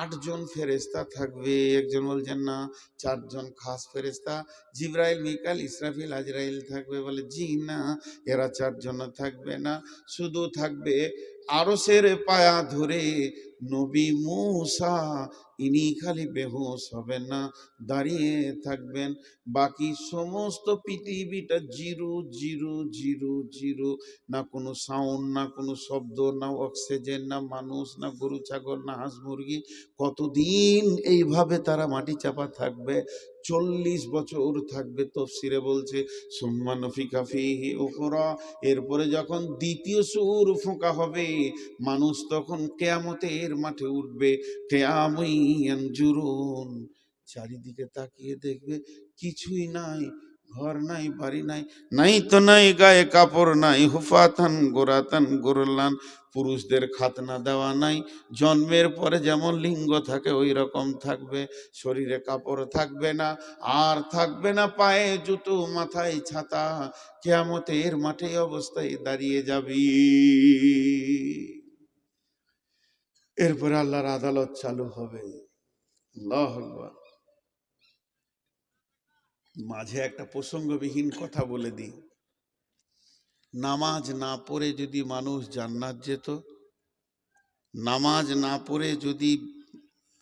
8 জন ফেরেশতা থাকবে, একজন বলছেন না 4 জন খাস ফেরেশতা, জিবরাইল, মিকাল, ইসরাফিল, আজরাইল থাকবে। বলে জি না, এরা 4 জন থাকবে না, শুধু থাকবে আরশের পায়া ধরে নবী মূসা, ইনি খালি বেহুশ হবেন না, দাঁড়িয়ে থাকবেন। বাকি সমস্ত পৃথিবীটা জিরো জিরো জিরো জিরো, না কোনো সাউন্ড, না কোনো শব্দ, না অক্সিজেন, না মানুষ, না গরু ছাগল, না হাঁস মুরগি। কতদিন এইভাবে তারা মাটি চাপা থাকবে? 40 বছর থাকবে। তফসিরে বলছে সুম্মা নফিকা ফীহি উখরা, এরপরে যখন দ্বিতীয় সূর ফোঁকা হবে, মানুষ তখন কিয়ামতের মাঠে উঠবে। কিয়ামুন ইয়ানজুরুন, চারিদিকে তাকিয়ে দেখবে কিছুই নাই, ঘর নাই, বাড়ি নাই, নাই তো নাই গায়ে কাপড় নাই, হুফাতান গোরাতান গোরলান, পুরুষদের খাতনা দেওয়া নাই, জন্মের পরে যেমন লিঙ্গ থাকে ওই রকম থাকবে, শরীরে কাপড় থাকবে না, আর থাকবে না পায়ে জুতো, মাথায় ছাতা। কিয়ামতের মাঠে অবস্থায় দাঁড়িয়ে যাবি। এরপরে আল্লাহর আদালত চালু হবে। আল্লাহু আকবার। মাঝে একটা প্রসঙ্গবিহীন কথা বলে দিই, নামাজ না পড়ে যদি মানুষ জান্নাত যেত, নামাজ না পড়ে যদি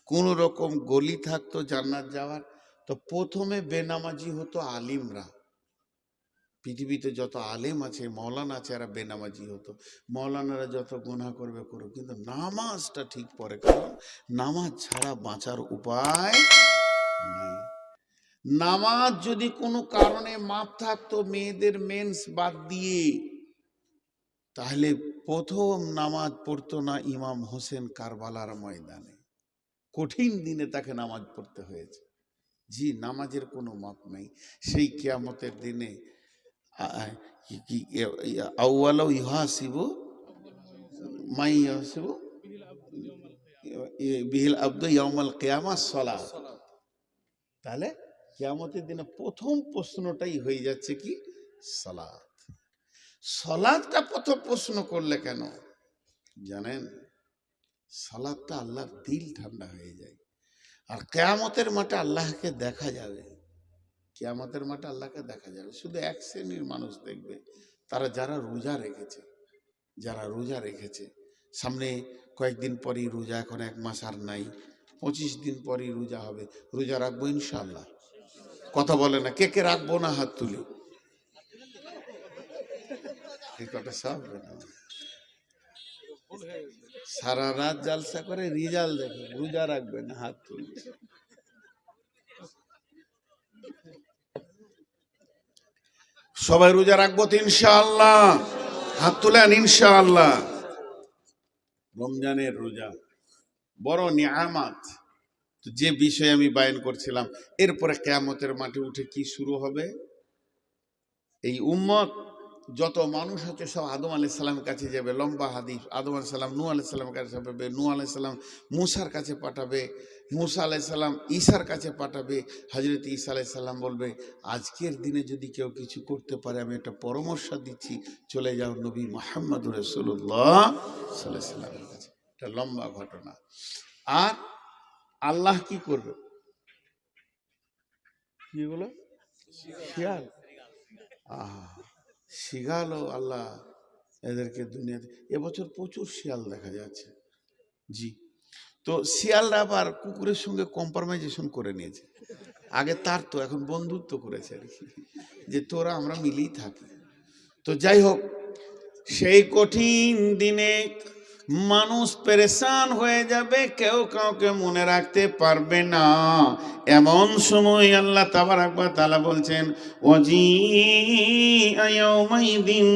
কোন রকম গলি থাকতো জান্নাত যাওয়ার, তো প্রথমে বেনামাজি হতো আলিমরা। পৃথিবীতে যত আলেম আছে, মৌলানা আছে, এরা বেনামাজি হতো। মৌলানারা যত গুনাহ করবে করুক, কিন্তু নামাজটা ঠিক পড়ে, কারণ নামাজ ছাড়া বাঁচার উপায় নাই। নামাজ যদি কোনো কারণে মাপ থাকতো, মেয়েদের মেন্স বাদ দিয়ে, তাহলে প্রথম নামাজ পড়তো না ইমাম হোসেন কারবালার ময়দানে। কঠিন দিনে তাকে নামাজ পড়তে হয়েছে। জি, নামাজের কোনো মাপ নাই। সেই কিয়ামতের দিনে আউয়ালাউ ইউহাসিবু মাই ইউহাসিবু বিহিল আবদু ইয়াউমাল কিয়ামাহ সালাত। তাহলে কিয়ামতের দিনে প্রথম প্রশ্নটাই হয়ে যাচ্ছে কি? সালাত। সালাতটা প্রথম প্রশ্ন করলে কেন জানেন? সালাতটা আল্লাহর দিল ঠান্ডা হয়ে যায়। আর কিয়ামতের মাঠে আল্লাহকে দেখা যাবে। কিয়ামতের মাঠে আল্লাহকে দেখা যাবে। শুধু এক শ্রেণীর মানুষ দেখবে, তারা যারা রোজা রেখেছে, যারা রোজা রেখেছে। সামনে কয়েকদিন পরই রোজা, এখন 1 মাস আর নাই, 25 দিন পরই রোজা হবে। রোজা রাখবো ইনশাআল্লাহ। কথা বলে না, কে কে রাখবো না হাত তুলি। এই কথা সব সারা রাত জালসা করে রিজাল্ট দেখে, রোজা রাখবে না হাত তুলি। সবাই রোজা রাখবো তো ইনশাআল্লাহ? হাত তুলেন ইনশাআল্লাহ। রমজানের রোজা বড় নিয়ামত। তো যে বিষয়ে আমি বায়ান করছিলাম, এরপরে কিয়ামতের মাঠে উঠে কি শুরু হবে? এই উম্মত যত মানুষ আছে সব আদম আলাইহিস সালামের কাছে যাবে। লম্বা হাদিস। আদম আলাইহিস সালাম নূহ আলাইহিস সালামের কাছে পাঠাবে, নূহ আলাইহিস সালাম মূসার কাছে পাঠাবে, মূসা আলাইহিস সালাম ঈসার কাছে পাঠাবে। হযরত ঈসা আলাইহিস সালাম বলবে, আজকের দিনে যদি কেউ কিছু করতে পারে, আমি একটা পরামর্শ দিচ্ছি, চলে যাও নবী মুহাম্মদুর রাসূলুল্লাহ সাল্লাল্লাহু আলাইহি সাল্লামের কাছে। এটা লম্বা ঘটনা। আর আল্লাহ কি করবে? কি বলো? শিয়াল। শিয়ালও আল্লাহ এদেরকে দুনিয়াতে, এবছর প্রচুর শিয়াল দেখা যাচ্ছে। জি, তো শিয়ালরা আবার কুকুরের সঙ্গে কম্প্রোমাইজেশন করে নিয়েছে। আগে তার তো, এখন বন্ধুত্ব করেছে আর কি, যে তোরা আমরা মিলেই থাকি। তো যাই হোক, সেই কঠিন দিনে মানুষ পেরেশান হয়ে যাবে, কেউ কাউকে মনে রাখতে পারবে না। এমন সময় আল্লাহ তাবারাক ওয়া তাআলা বলছেন, ওয়াজি ইয়াউমাইদিন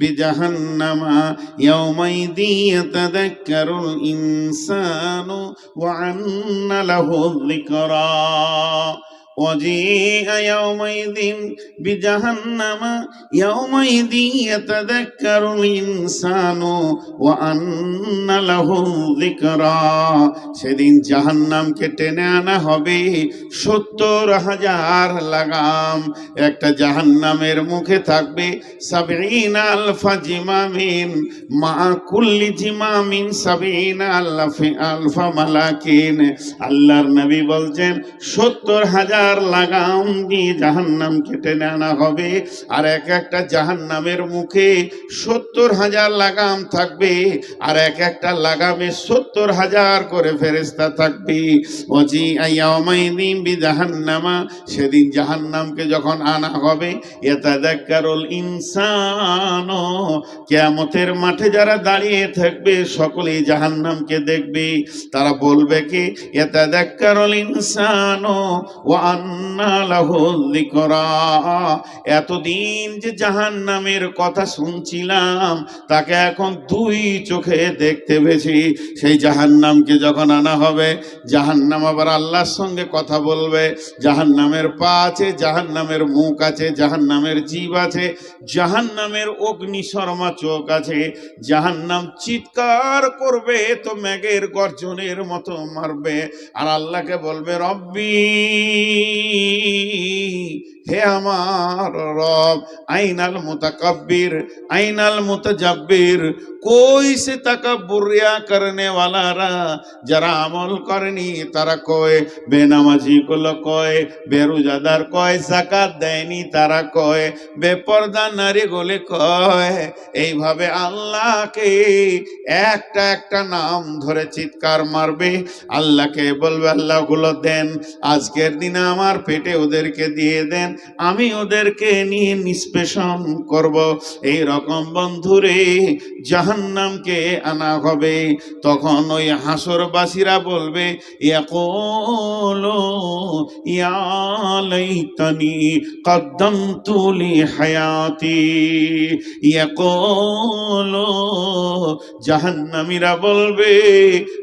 বিজাহান্নামা ইয়াউমাইদি ইয়াতাযাক্কারুল ইনসানু ওয়া আন্না লাহু যিকরা। وجيء يومئذ بجهنم يومئذ يتذكر الإنسان وأن له الذكرى। সেদিন জাহান্নামকে টেনে আনা হবে 70,000 লাগাম। একটা জাহান্নামের মুখে থাকবে 70,000 জিমামিন, মা কুল্লি জিমামিন 70,000 মালাকিন। আল্লাহর নবী বলছেন 70,000 লাগাম দিয়ে জাহান্নামকে টেনে আনা হবে, আর এক একটা জাহান্নামের মুখে 70,000 লাগাম থাকবে, আর এক একটা লাগামে 70,000 করে ফেরেশতা থাকবে। ওয়াজি ইয়াউমাইদিন বিজাহান্নামা, সেদিন জাহান্নামকে যখন আনা হবে, ইয়াতাযাক্কারুল ইনসানু, কিয়ামতের মাঠে যারা দাঁড়িয়ে থাকবে সকলেই জাহান্নামকে দেখবে। তারা বলবে কি, ইয়াতাযাক্কারুল ইনসানু ওয়া আন্না লাহু যিকরা। এতদিন যে জাহান্নামের কথা শুনছিলাম তাকে এখন দুই চোখে দেখতে পেয়েছি। সেই জাহান্নামকে যখন আনা হবে, জাহান্নাম আবার আল্লাহর সঙ্গে কথা বলবে। জাহান্নামের পা আছে, জাহান্নামের মুখ আছে, জাহান্নামের জিভ আছে, জাহান্নামের অগ্নিশর্মা চোখ আছে। জাহান্নাম চিৎকার করবে তো মেঘের গর্জনের মতো মারবে, আর আল্লাহকে বলবে, রব্বি, হে আমার রব, আইনাল মুতাকাব্বির, আইনাল মুতাজাব্বির, कोई से तकब्बुर रिया करने वाला रा, যারা আমল করেনি তারা কয়, বেনামাজি গুলো কয়, বেরোজাদার কয়, যাকাত দেয়নি তারা কয়, বেপরদা নারী গুলি কয়। এইভাবে আল্লাহকে একটা একটা নাম ধরে চিৎকার মারবে। আল্লাহকে বলবে, আল্লাহ গুলো দেন, আজকের দিনে আমার পেটে ওদেরকে দিয়ে দেন, আমি ওদেরকে নিয়ে নিষ্পেষণ করব। এই রকম বন্ধুরে জাহান্নামকে আনা হবে। তখন ওই হাসরবাসীরা বলবে, ইয়াকুলু ইয়া লাইতানি কদ্দামতু লি হায়াতি। ইয়াকুলু, জাহান্নামীরা বলবে,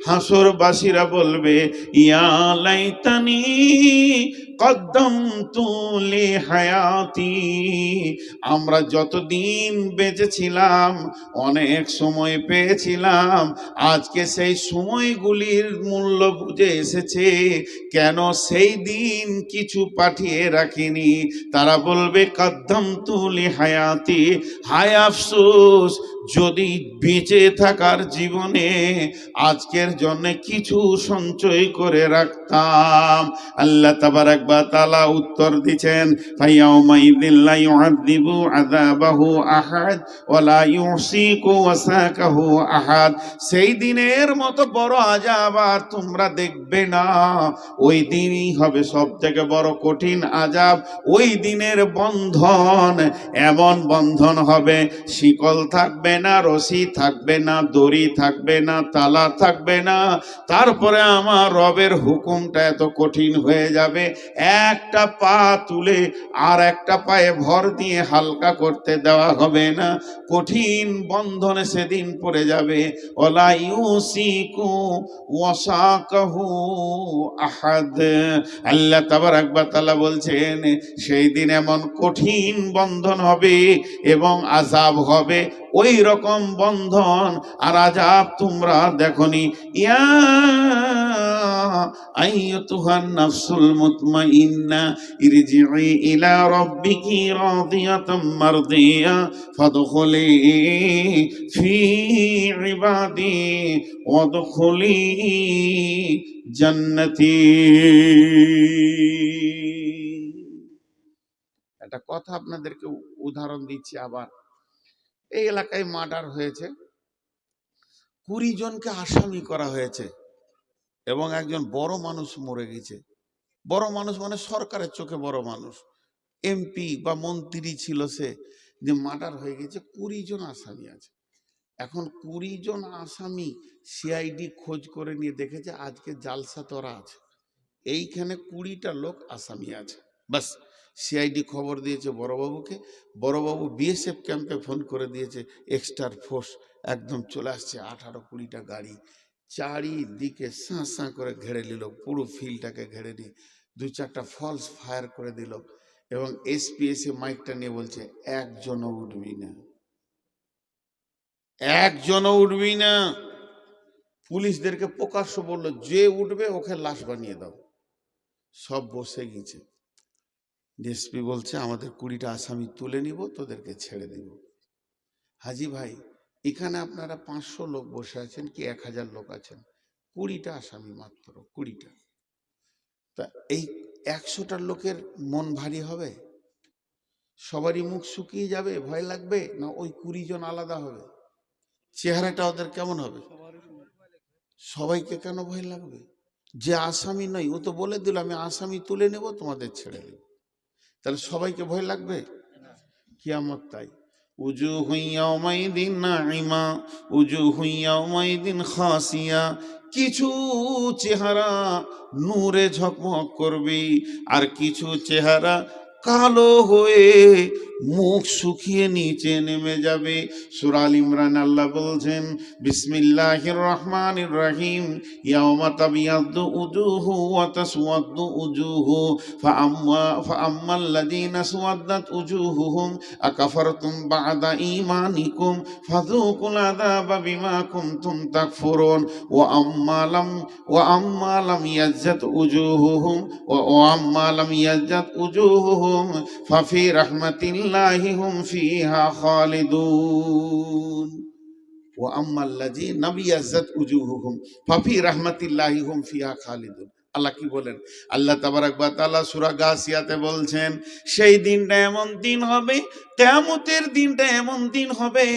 হাসরবাসীরা বলবে, ইয়া লাইতানি কদ্দামতু লি হায়াতি। আমরা যতদিন বেঁচে ছিলাম অনেক সময় পেয়েছিলাম, আজকে সেই সময়গুলির মূল্য বুঝে এসেছে, কেন সেই দিন কিছু পাঠিয়ে রাখিনি। তারা বলবে, কদ্দামতু লি হায়াতি, হায় আফসোস, যদি বেঁচে থাকার জীবনে আজকের জন্য কিছু সঞ্চয় করে রাখতাম। আল্লাহ তাবারাক ওয়া তাআলা উত্তর দিচ্ছেন, ফায়াউমাইযিল লা ইউআযিবু আযাবাহু আহাদ ওয়া লা ইউসিকু ওয়াসাকাহু আহাদ। সেই দিনের মতো বড় আযাব আর তোমরা দেখবে না। ওই দিনই হবে সব থেকে বড় কঠিন আযাব। ওই দিনের বন্ধন এমন বন্ধন হবে, শিকল থাকবে না, রশি থাকবে না, দড়ি থাকবে না, তালা থাকবে না। তারপরে আমার রবের হুকুমটা এত কঠিন হয়ে যাবে, একটা পা তুলে আর একটা পায়ে ভর দিয়ে হালকা করতে দেওয়া হবে না। কঠিন বন্ধনে সেদিন পড়ে যাবে। ওয়ালা ইউসিকু ওয়াসাকাহু আহাদ। আল্লাহ তাবারাক ওয়া তাআলা বলছেন, সেই দিন এমন কঠিন বন্ধন হবে এবং আযাব হবে, ওই রকম বন্ধন আর আযাব তোমরা দেখনি। ইয়া আইয়ুতুহান নাফসুল মুতমাইন্না ইরজিই ইলা রাব্বিকি রাদিয়াতাম মারদিয়া ফাদখুলি ফি ইবাদি ওয়াদখুলি জান্নাতি। একটা কথা আপনাদেরকে উদাহরণ দিচ্ছি আবার। এই এলাকায় মার্ডার হয়েছে, 20 জনকে আসামি করা হয়েছে এবং একজন বড় মানুষ মরে গেছে। বড় মানুষ মানে সরকারের চোখে বড় মানুষ, এমপি বা মন্ত্রী ছিল সে, যে মার্ডার হয়ে গেছে, 20 জন আসামি আছে। এখন 20 জন আসামি সিআইডি খোঁজ করে নিয়ে দেখেছে আজকে জালসা তোরা আছে, এইখানে 20টা লোক আসামি আছে। বাস সিআইডি খবর দিয়েছে বড়বাবুকে, বড়বাবু বিএসএফ ক্যাম্পে ফোন করে দিয়েছে, এক্সট্রা ফোর্স একদম চলে আসছে, 18-20টা গাড়ি চারিদিকে সাঁ সাঁ করে ঘেরে নিল, পুরো ফিল্ডটাকে ঘেরে নিয়ে 2-4টা ফলস ফায়ার করে দিল। এবং এসপি এসে মাইকটা নিয়ে বলছে একজনও উঠবি না, একজনও উঠবি না। পুলিশদেরকে প্রকাশ্য বললো যে উঠবে ওকে লাশ বানিয়ে দাও। সব বসে গেছে। ডিএসপি বলছে আমাদের 20টা আসামি তুলে নিব, তোদেরকে ছেড়ে দিব। হাজি ভাই, এখানে আপনারা 500 লোক বসে আছেন কি 1000 লোক আছেন, 20টা আসামি মাত্র, 20টা। তা এই 100টা লোকের মন ভারী হবে? সবারই মুখ শুকিয়ে যাবে, ভয় লাগবে? না ওই 20 জন আলাদা হবে? চেহারাটা ওদের কেমন হবে? সবাইকে কেন ভয় লাগবে? যে আসামি নয় ও তো বলে দিল আমি আসামি তুলে নেব, তোমাদের ছেড়ে দেব, তাহলে সবাইকে ভয় লাগবে? কিয়ামত তাই। উজুহু ইয়াওমাইদিন নাঈমা উজুহু ইয়াওমাইদিন খাসিয়া, কিছু চেহারা নূরে ঝকমক করবে আর কিছু চেহারা কালো হয়ে মুখ শুকিয়ে নিচে নেমে যাবে। সূরা আল ইমরান আল্লাহ বলছেন বিসমিল্লাহির রহমানির রহিম, ইয়াওমা তাবিয়াদ্দু উজুহু ওয়া তাসওয়াদ্দু উজুহু ফাআম্মাল্লাযীনা সুওয়াদ্দাত উজুহুহুম আকাফারতুম বা'দা ঈমানিকুম ফাযূকুল আযাবা বিমা কুনতুম তাকফুরুন ওয়া আম্মা লাম ইয়াজ্জাত উজুহুহুম ফাফি রাহমাতিল্লাহি হুম ফিহা খালিদুন ওয়া আম্মাল্লাযীনা বিয়াজ্জাত উজুহুহুম ফাফি রাহমাতিল্লাহি হুম ফিহা খালিদুন। আল্লাহ কি বলেন? আল্লাহ তাবারাক ওয়া তাআলা সূরা গাসিয়াতে বলছেন সেই দিনটা এমন দিন হবে, কিয়ামতের দিনটা এমন দিন হবে,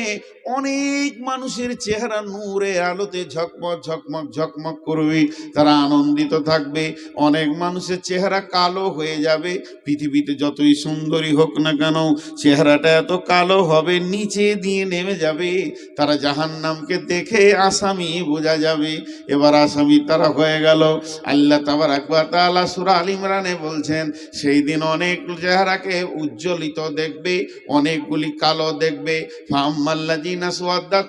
অনেক মানুষের চেহারা নূরে আলোতে ঝকমক ঝকমক ঝকমক করবে, তারা আনন্দিত থাকবে। অনেক মানুষের চেহারা কালো হয়ে যাবে, পৃথিবীতে যতই সুন্দরী হোক না কেন চেহারাটা এত কালো হবে নিচে দিয়ে নেমে যাবে, তারা জাহান্নামকে দেখে আসামি বোঝা যাবে। এবার আসামি তারা হয়ে গেল। আল্লাহ তাবারাক ওয়া তাআলা সূরা আল ইমরানে বলছেন সেই দিন অনেক চেহারাকে উজ্জ্বলিত দেখবে, অনেকগুলি কালো দেখবে। ফাআম্মাল্লাযীনা সুওয়াদ্দাত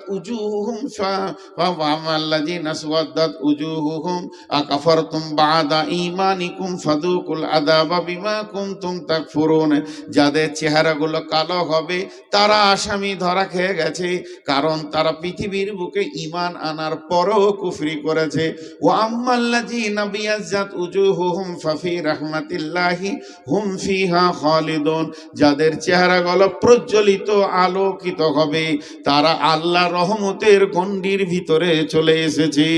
উজুহুহুম আকাফারতুম বা'দা ঈমানিকুম ফাযূকুল আযাবা বিমা কুনতুম তাকফুরুন, যাদের চেহারাগুলো কালো হবে তারা আসামি ধরা খেয়ে গেছে, কারণ তারা পৃথিবীর বুকে ঈমান আনার পরও কুফরি করেছে। ওয়া আম্মাল্লাযীনা বিয়াজ্জাত উজুহুহুম ফাফি রাহমাতিল্লাহি হুম ফিহা খালিদুন, যাদের চেহারাগুলো প্রজ্বলিত আলোকিত হবে তারা আল্লাহর রহমতের গণ্ডির ভিতরে চলে এসেছে।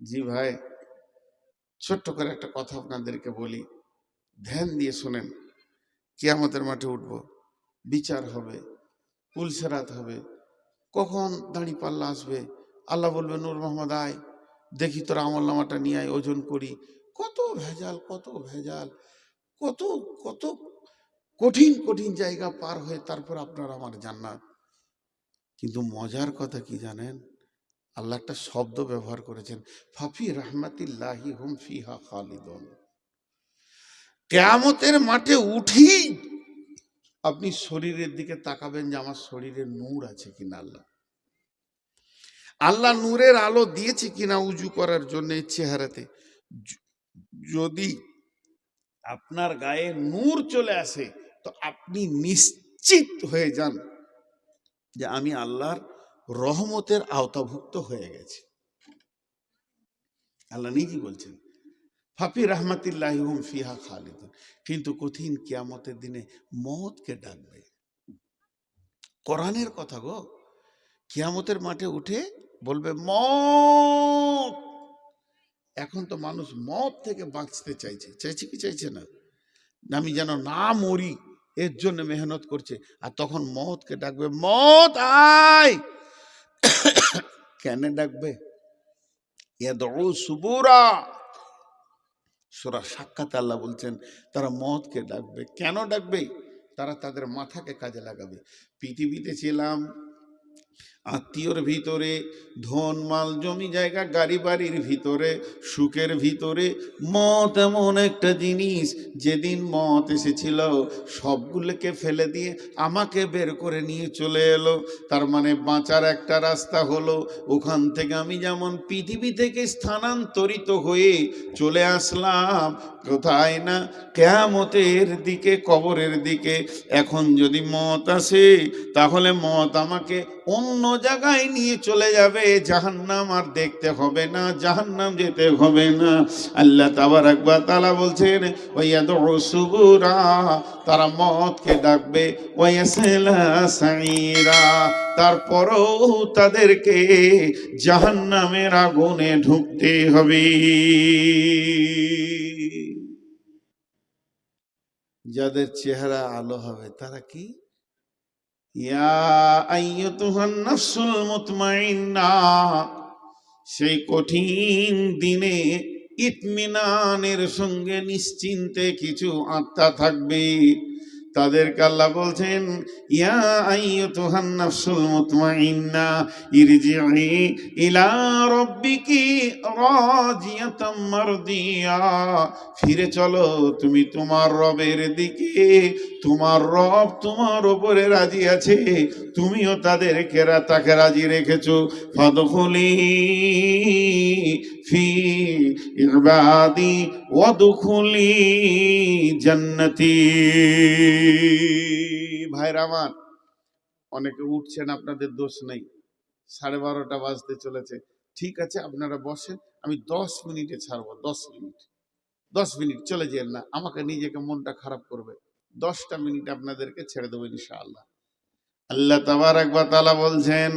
জি ভাই, ছোট্ট করে একটা কথা আপনাদেরকে বলি, ধ্যান দিয়ে শোনেন। কিয়ামতের মাঠে উঠবো, বিচার হবে, পুলসেরাত হবে, কখন দাঁড়িপাল্লা আসবে, আল্লাহ বলবে নূর মোহাম্মদ আয় দেখি তোর আমলনামাটা নিয়ে আয়, ওজন করি। কত ভেজাল, কত ভেজাল, কত কত কঠিন কঠিন জায়গা পার হয়ে তারপর আপনার আমার জান্নাত। কিন্তু মজার কথা কি জানেন? আল্লাহ একটা শব্দ ব্যবহার করেছেন, ফাফি রাহমাতিল্লাহি হুম ফিহা খালিদুন। কিয়ামতের মাঠে উঠি আপনি শরীরের দিকে তাকাবেন যে আমার শরীরে নূর আছে কিনা, আল্লাহ নূরের আলো দিয়েছে কিনা উজু করার জন্য চেহারাতে। যদি আপনার গায়ে নূর চলে আসে তো আপনি নিশ্চিত হয়ে যান যে আমি আল্লাহর রহমতের আওতাভুক্ত হয়ে গেছি। আল্লাহ নিজেই বলছেন ফাফি রাহমাতিল্লাহি হুম ফিহা খালিদুন। কিন্তু কঠিন কিয়ামতের দিনে মওতকে ডাকবে, কোরআনের কথা গো। কিয়ামতের মাঠে উঠে বলবে মওত। এখন তো মানুষ মওত থেকে বাঁচতে চাইছে, চাইছে কি চাইছে না? আমি যেন না মরি এর জন্য মেহনত করছে। আর তখন মওতকে ডাকবে, মওত আয়। কেন ডাকবে? ইয়াদউ সুবুরা, সূরা সাক্কাতে আল্লাহ বলছেন তারা মওতকে ডাকবে। কেন ডাকবে? তারা তাদের মাথাকে কাজে লাগাবে। পৃথিবীতে ছিলাম আত্মীয়র ভিতরে, ধন মাল জমি জায়গা গাড়ি বাড়ির ভিতরে, সুখের ভিতরে মত এমন একটা জিনিস, যেদিন মত এসেছিল সবগুলোকে ফেলে দিয়ে আমাকে বের করে নিয়ে চলে এলো। তার মানে বাঁচার একটা রাস্তা হলো, ওখান থেকে আমি যেমন পৃথিবী থেকে স্থানান্তরিত হয়ে চলে আসলাম কোথায় না, কিয়ামতের দিকে, কবরের দিকে। এখন যদি মত আসে তাহলে মত আমাকে অন্য জায়গায় নিয়ে চলে যাবে, জাহান্নাম আর দেখতে হবে না, জাহান্নাম যেতে হবে না। আল্লাহ তাবারাক ওয়া তাআলা বলছেন ওয়ায়াদউ সুবুরা, তারা মতকে ডাকবে, ওয়ায়াসলা সাইরা, তারপরও তাদেরকে জাহান্নামের আগুনে ঢুকতে হবে। যাদের চেহারা আলো হবে তারা কি, ইয়া আইয়ুতুহান নাফসুল মুতমাইন্না, সেই কঠিন দিনে ইতমিনানের সঙ্গে নিশ্চিন্তে কিছু আত্মা থাকবে, তাদেরকে আল্লাহ বলছেন ইয়া আইয়ুতুহান নাফসুল মুতমাইন্না ইরজিই ইলা রাব্বিকি রাজিয়াতাম মারদিয়া, ফিরে চলো তুমি তোমার রবের দিকে, তোমার রব তোমার উপরে রাজি আছে, তুমিও তাদেরকে তাকে রাজি রেখেছো। ফাদখুলি ফি ইবাদি ওয়াদখুলি জান্নাতি। ভাইরা আমার, অনেকে উঠছেন, আপনাদের দোষ নেই, 12:30 বাজতে চলেছে। ঠিক আছে, আপনারা বসেন, আমি 10 মিনিটে ছাড়বো। 10 মিনিট চলে যেন না, আমাকে নিজেকে মনটা খারাপ করবে। 10টা মিনিট আপনাদেরকে ছেড়ে দেবো ইনশাআল্লাহ। আল্লাহ তাবারাক ওয়া তাআলা বলছেন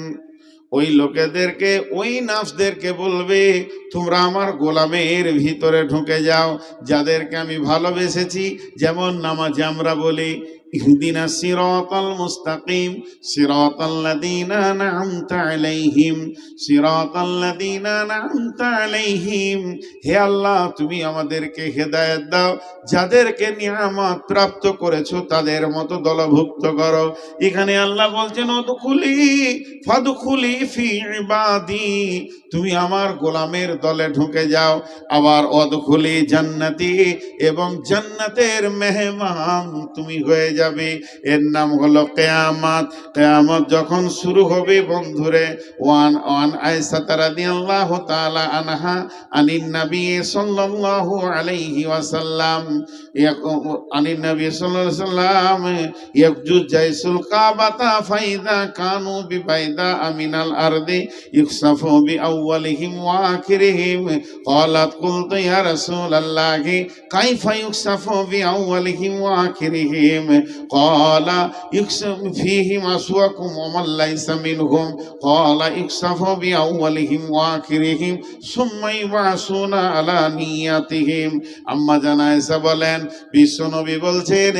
ওই লোকেদেরকে, ওই নাফসদেরকে বলবে তোমরা আমার গোলামের ভিতরে ঢুকে যাও, যাদেরকে আমি ভালোবেসেছি। যেমন নামাজে আমরা বলি ইহদিনাস সিরাতাল মুস্তাকিম সিরাতাল্লাযীনা আন'আমতা আলাইহিম সিরাতাল্লাযীনা আন'আমতা আলাইহিম, হে আল্লাহ তুমি আমাদেরকে হেদায়েত দাও, যাদেরকে নিয়ামত প্রাপ্ত করেছো তাদের মতো দলভুক্ত করো। এখানে আল্লাহ বলছেন ওদখুলি ফাদখুলি ফি ইবাদি, তুমি আমার গোলামের দলে ঢুকে যাও। আবার ওদখুলি জান্নাতি, এবং জান্নাতের মেহমান তুমি হয়ে যাবে। এর নাম হলো কিয়ামত। কিয়ামত যখন শুরু হবে বন্ধুরে, ওয়ান আয়েশা রাদিয়াল্লাহু তাআলা আনহা আনিন নবী সাল্লাল্লাহু আলাইহি ওয়াসাল্লাম আনিন নবী সাল্লাল্লাহু আলাইহি ওয়াসাল্লাম ইয়াজুজ জাইসুল কাবাতা ফাইদা কানু বিবাইদা আমিনাল আরদি ইউকসাফু বিআউয়ালিহিম ওয়া আখিরিহিম ক্বালাত কুলতু ইয়া রাসূলাল্লাহি কাইফা ইউকসাফু বিআউয়ালিহিম ওয়া আখিরিহিম ক্বালা ইউকসাফু ফীহিম আসওয়াকুম ওয়া মান লাইসা মিনহুম ক্বালা ইউকসাফু বিআউয়ালিহিম ওয়া আখিরিহিম সুম্মা ইউবাসুনা আলা নিয়াতিহিম। আম্মা জান আয়েশা বলেন বিশ্বনবী বলছেন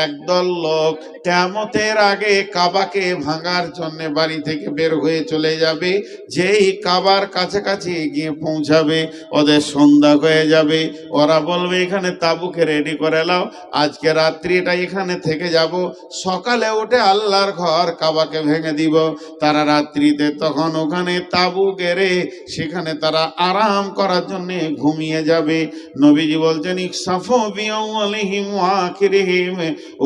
একদল লোক কিয়ামতের আগে কাবাকে ভাঙার জন্য বাড়ি থেকে বের হয়ে চলে যাবে। যেই কাবার কাছাকাছি গিয়ে পৌঁছাবে ওদের সন্ধ্যা হয়ে যাবে। ওরা বলবে এখানে তাবুকে রেডি করে নাও, আজকে রাত্রিটা এখানে থেকে যাব, সকালে উঠে আল্লাহর ঘর কাবাকে ভেঙে দিব। তারা রাত্রিতে তখন ওখানে তাবু গেড়ে সেখানে তারা আরাম করার জন্য ঘুমিয়ে যাবে। নবীজি বলছেন ইকসাফু বিআউয়ালিহিম ওয়া আখিরিহিম,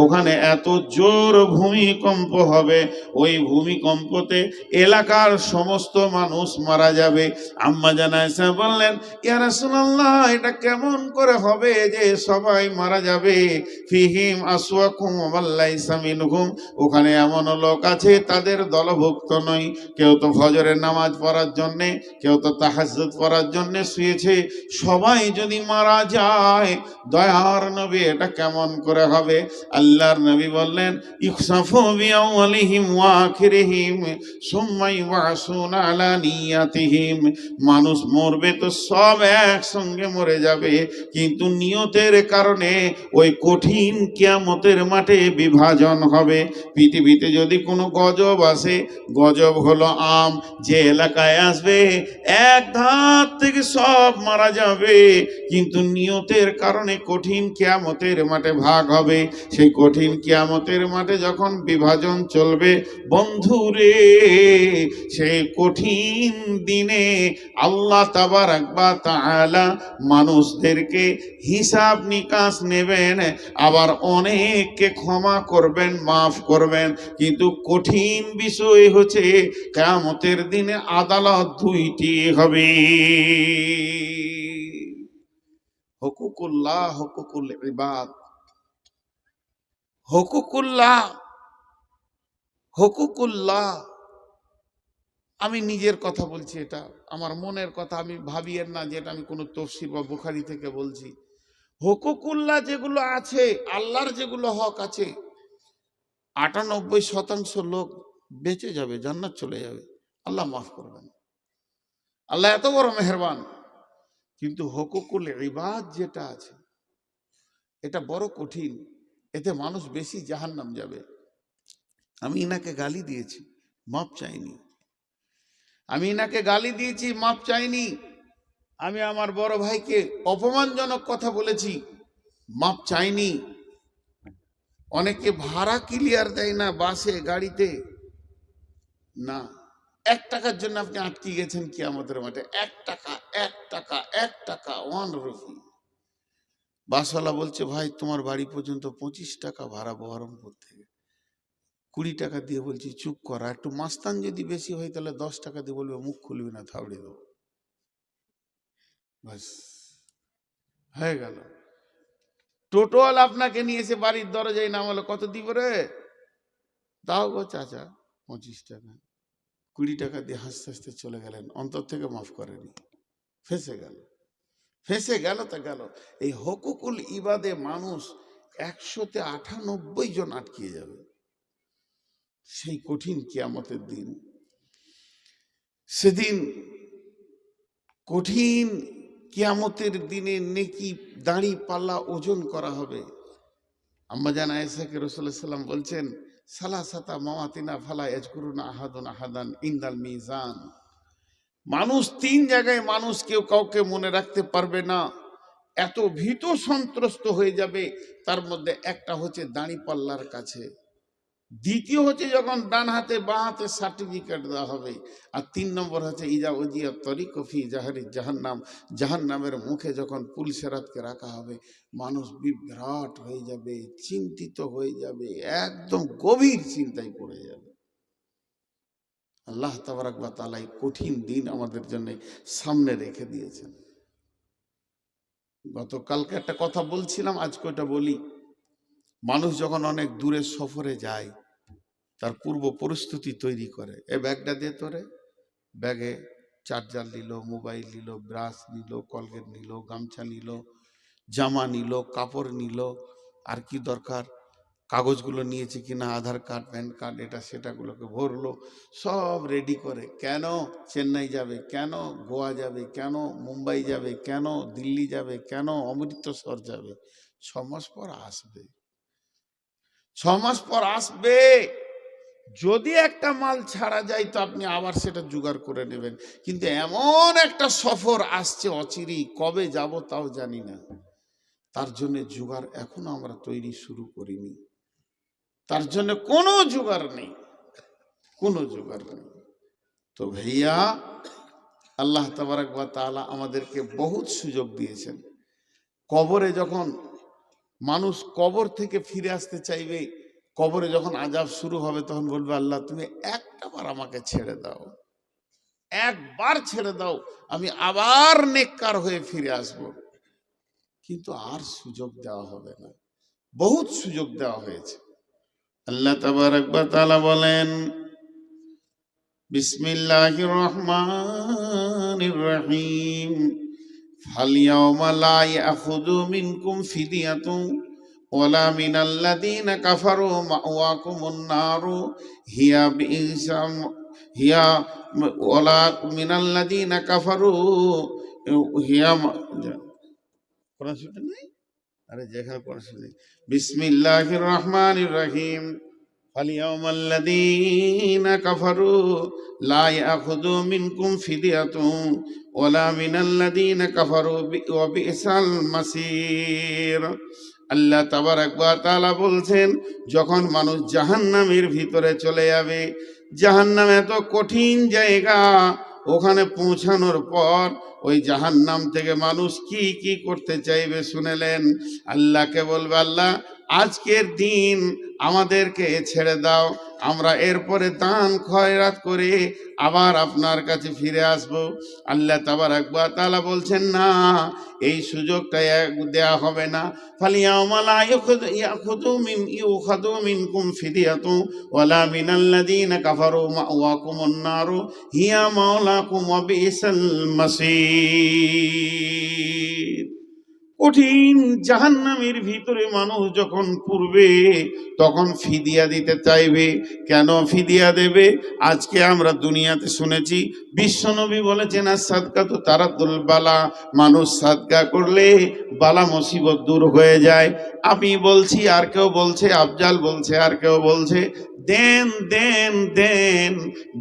ওখানে এত জোর ভূমিকম্প হবে, ওই ভূমিকম্পতে এলাকার সমস্ত মানুষ মারা যাবে। আম্মা জান আয়েশা বললেন ইয়া রাসূলুল্লাহ, এটা কেমন করে হবে যে সবাই মারা যাবে? ফিহিম আসওয়াকুম ওয়া মান লাইসা মিনহুম, ওখানে এমন লোক আছে তাদের দলভুক্ত নয়। কেউ তো ফজরের নামাজ পড়ার জন্য, কেউ তো তাহাজ্জুদ পড়ার জন্য শুয়েছে, সবাই যদি মারা যায় দয়ার নবী এটা কেমন করে হবে? আল্লাহর নবী বললেন ইখসাফু বিআউয়ালিহিম ওয়া আখিরিহিম সুম্মা ইউবাসুনা আলা নিয়াতিহিম, মানুষ মরবে তো সব একসঙ্গে মরে যাবে, কিন্তু নিয়তের কারণে ওই কঠিন কিয়ামতের মাঠে মাঠে বিভাজন হবে। পৃথিবীতে যদি কোনো গজব আসে, গজব হলো আম, যে এলাকায় আসবে এক ধার থেকে সব মারা যাবে, কিন্তু নিয়তের কারণে কঠিন কিয়ামতের মাঠে ভাগ হবে। সেই কঠিন কিয়ামতের মাঠে যখন বিভাজন চলবে বন্ধুরে, সেই কঠিন দিনে আল্লাহ তাবারাক ওয়া তাআলা মানুষদেরকে হিসাব নিকাশ নেবেন, আবার অনেককে ক্ষমা করবেন, মাফ করবেন। কিন্তু কঠিন বিষয় হচ্ছে কিয়ামতের দিনে আদালত দুইটি হবে। হুকুকুল্লাহ, হুকুকুল ইবাদ। হুকুকুল্লাহ, হুকুকুল্লাহ, আমি নিজের কথা বলছি, এটা আমার মনের কথা, আমি ভাবিয়েন না যে এটা আমি কোনো তফসির বা বুখারী থেকে বলছি। হুকুকুল্লাহ যেগুলো আছে, আল্লাহর যেগুলো হক আছে, 98% লোক বেঁচে যাবে, জান্নাত চলে যাবে, আল্লাহ মাফ করবেন। আল্লাহ এত বড় মেহেরবান। কিন্তু হুকুকুল ইবাদ যেটা আছে, এটা বড় কঠিন, এতে মানুষ বেশি জাহান্নাম যাবে। আমি ইনাকে গালি দিয়েছি, মাপ চাইনি। আমি ইনাকে গালি দিয়েছি, মাপ চাইনি। আমি আমার বড় ভাইকে অপমানজনক কথা বলেছি, মাপ চাইনি। অনেকে ভাড়া ক্লিয়ার দেয় না বাসে, গাড়িতে, না, 1 টাকার জন্য আপনি আটকে গেছেন কিয়ামতের মাঠে। 1 টাকা, 1 টাকা, 1 টাকা, 1 রুপি। বাসওয়ালা বলছে, ভাই তোমার বাড়ি পর্যন্ত 25 টাকা ভাড়া বহরমপুর থেকে। 20 টাকা দিয়ে বলছি চুপ করা, একটু মাস্তান যদি বেশি হয় তাহলে 10 টাকা দিয়ে বলবে মুখ খুলবি না, থাবড়ে দেবো। বাস হয়ে গেল। টোটোয়ালা আপনাকে নিয়ে এসে বাড়ির দরজায় নামালো, কত দিব রে? দাও গো চাচা 25 টাকা। 20 টাকা দিয়ে হাসতে হাসতে চলে গেলেন, অন্তর থেকে মাফ করেনি, ফেঁসে গেল। ফেঁসে গেল তা গেল। এই হুকুকুল ইবাদে মানুষ 198 জন আটকিয়ে যাবে সেই কঠিন কিয়ামতের দিন। সেদিন কঠিন কিয়ামতের দিনে নেকি দাড়ি পাল্লা ওজন করা হবে। আম্মা জান আয়েশাকে রাসূলুল্লাহ সাল্লাল্লাহু আলাইহি ওয়াসাল্লাম বলছেন, সালাসাতা মাওয়াতিনা ফালা ইয়াজকুরুনা আহাদুন আহাদান ইনদাল মিজান। মানুষ 3 জায়গায় মানুষ কেউ কাউকে মনে রাখতে পারবে না, এত ভীত সন্ত্রস্ত হয়ে যাবে। তার মধ্যে একটা হচ্ছে দাড়ি পাল্লার কাছে, দ্বিতীয় হচ্ছে যখন ডান হাতে বাঁ হাতে সার্টিফিকেট দেওয়া হবে, আর 3 নম্বর হচ্ছে ইজা উজিয়া তরিক ফি জাহারি জাহান্নাম, জাহান্নামের মুখে যখন পুলসেরাতকে রাখা হবে, মানুষ বিভ্রাট হয়ে যাবে, চিন্তিত হয়ে যাবে, একদম গভীর চিন্তায় পড়ে যাবে। আল্লাহ তাবারাক ওয়া তাআলা এই কঠিন দিন আমাদের জন্য সামনে রেখে দিয়েছেন। গতকালকে একটা কথা বলছিলাম, আজকে ওটা বলি। মানুষ যখন অনেক দূরের সফরে যায়, তার পূর্ব প্রস্তুতি তৈরি করে। এ ব্যাগটা দিয়ে তোরে, ব্যাগে চার্জার নিল, মোবাইল নিল, ব্রাশ নিল, কলগেট নিল, গামছা নিল, জামা নিল, কাপড় নিল, আর কি দরকার, কাগজগুলো নিয়েছে কিনা, আধার কার্ড, প্যান কার্ড, এটা সেটাগুলোকে ভরলো, সব রেডি করে। কেন চেন্নাই যাবে, কেন গোয়া যাবে, কেন মুম্বাই যাবে, কেন দিল্লি যাবে, কেন অমৃতসর যাবে। 6 মাস পর আসবে, 6 মাস পর আসবে। যদি একটা মাল ছাড়া যায় তো আপনি আবার সেটা জোগাড় করে নেবেন, কিন্তু এমন একটা সফর আসছে অচিরেই, কবে যাব তাও জানি না। তার জন্য জোগাড় এখনো আমরা তৈরি শুরু করিনি, তার জন্য কোনো জোগাড় নেই, কোনো জোগাড় নেই। তো ভাইয়া, আল্লাহ তাবারাক ওয়া তাআলা আমাদেরকে বহুত সুযোগ দিয়েছেন। কবরে যখন মানুষ কবর থেকে ফিরে আসতে চাইবে, কবরে যখন আযাব শুরু হবে, তখন বলবে, আল্লাহ তুমি একটাবার আমাকে ছেড়ে দাও, একবার ছেড়ে দাও, আমি আবার নেককার হয়ে ফিরে আসব। কিন্তু আর সুযোগ দেওয়া হবে না, বহুত সুযোগ দেওয়া হয়েছে। আল্লাহ তাবারাক ওয়া তাআলা বলেন, বিসমিল্লাহির রহমানির রহিম, ফালইয়াউমা লা ইয়াখুযু মিনকুম ফিদিয়াতুন ওয়ালা মিনাল্লাযীনা কাফারু মাওয়াকুমুন নারু হিয়া বিইসাম হিয়া ওয়ালা মিনাল্লাযীনা কাফারু হিয়া কোরআন শুনতে নেই, আরে যেখানে পড়াশোনা, বিসমিল্লাহির রহমানির রহিম। فاليوم الذين كفروا لا يأخذ منكم فدية ولا من الذين كفروا وبئس المصير। আল্লাহ তাবারাক ওয়া তাআলা বলছেন, যখন মানুষ জাহান্নামের ভিতরে চলে যাবে, জাহান্নাম এত কঠিন জায়গা, ওখানে পৌঁছানোর পর ওই জাহান্নাম থেকে মানুষ কি কি করতে চাইবে শুনেলেন। আল্লাহকে বলবে, আল্লাহ আজকের দিন আমাদেরকে ছেড়ে দাও, আমরা এরপরে দান খয়রাত করে আবার আপনার কাছে ফিরে আসব। আল্লাহ তাবারাক ওয়া তাআলা বলছেন, না, এই সুযোগটা দেয়া হবে না। ফালিয়াউমা লা ইউখাযু মিনকুম ফিদিয়াতুন ওয়ালা মিনাল্লাযীনা কাফারু মাওয়াকুমুন নারু হিয়া মাওলাকুম ওয়া বিসাল মাসীর। কঠিন জাহান্নামের ভিতরে মানুষ যখন পড়বে তখন ফিদিয়া দিতে চাইবে। কেন ফিদিয়া দেবে? আজকে আমরা দুনিয়াতে শুনেছি, বিশ্বনবী বলেছেন, আর সাদকা তো তারাতুল বালা, মানুষ সাদকা করলে বালা মুসিবত দূর হয়ে যায়। আমি বলছি, আর কেউ বলছে, আফজাল বলছে, আর কেউ বলছে, দেন দেন দেন,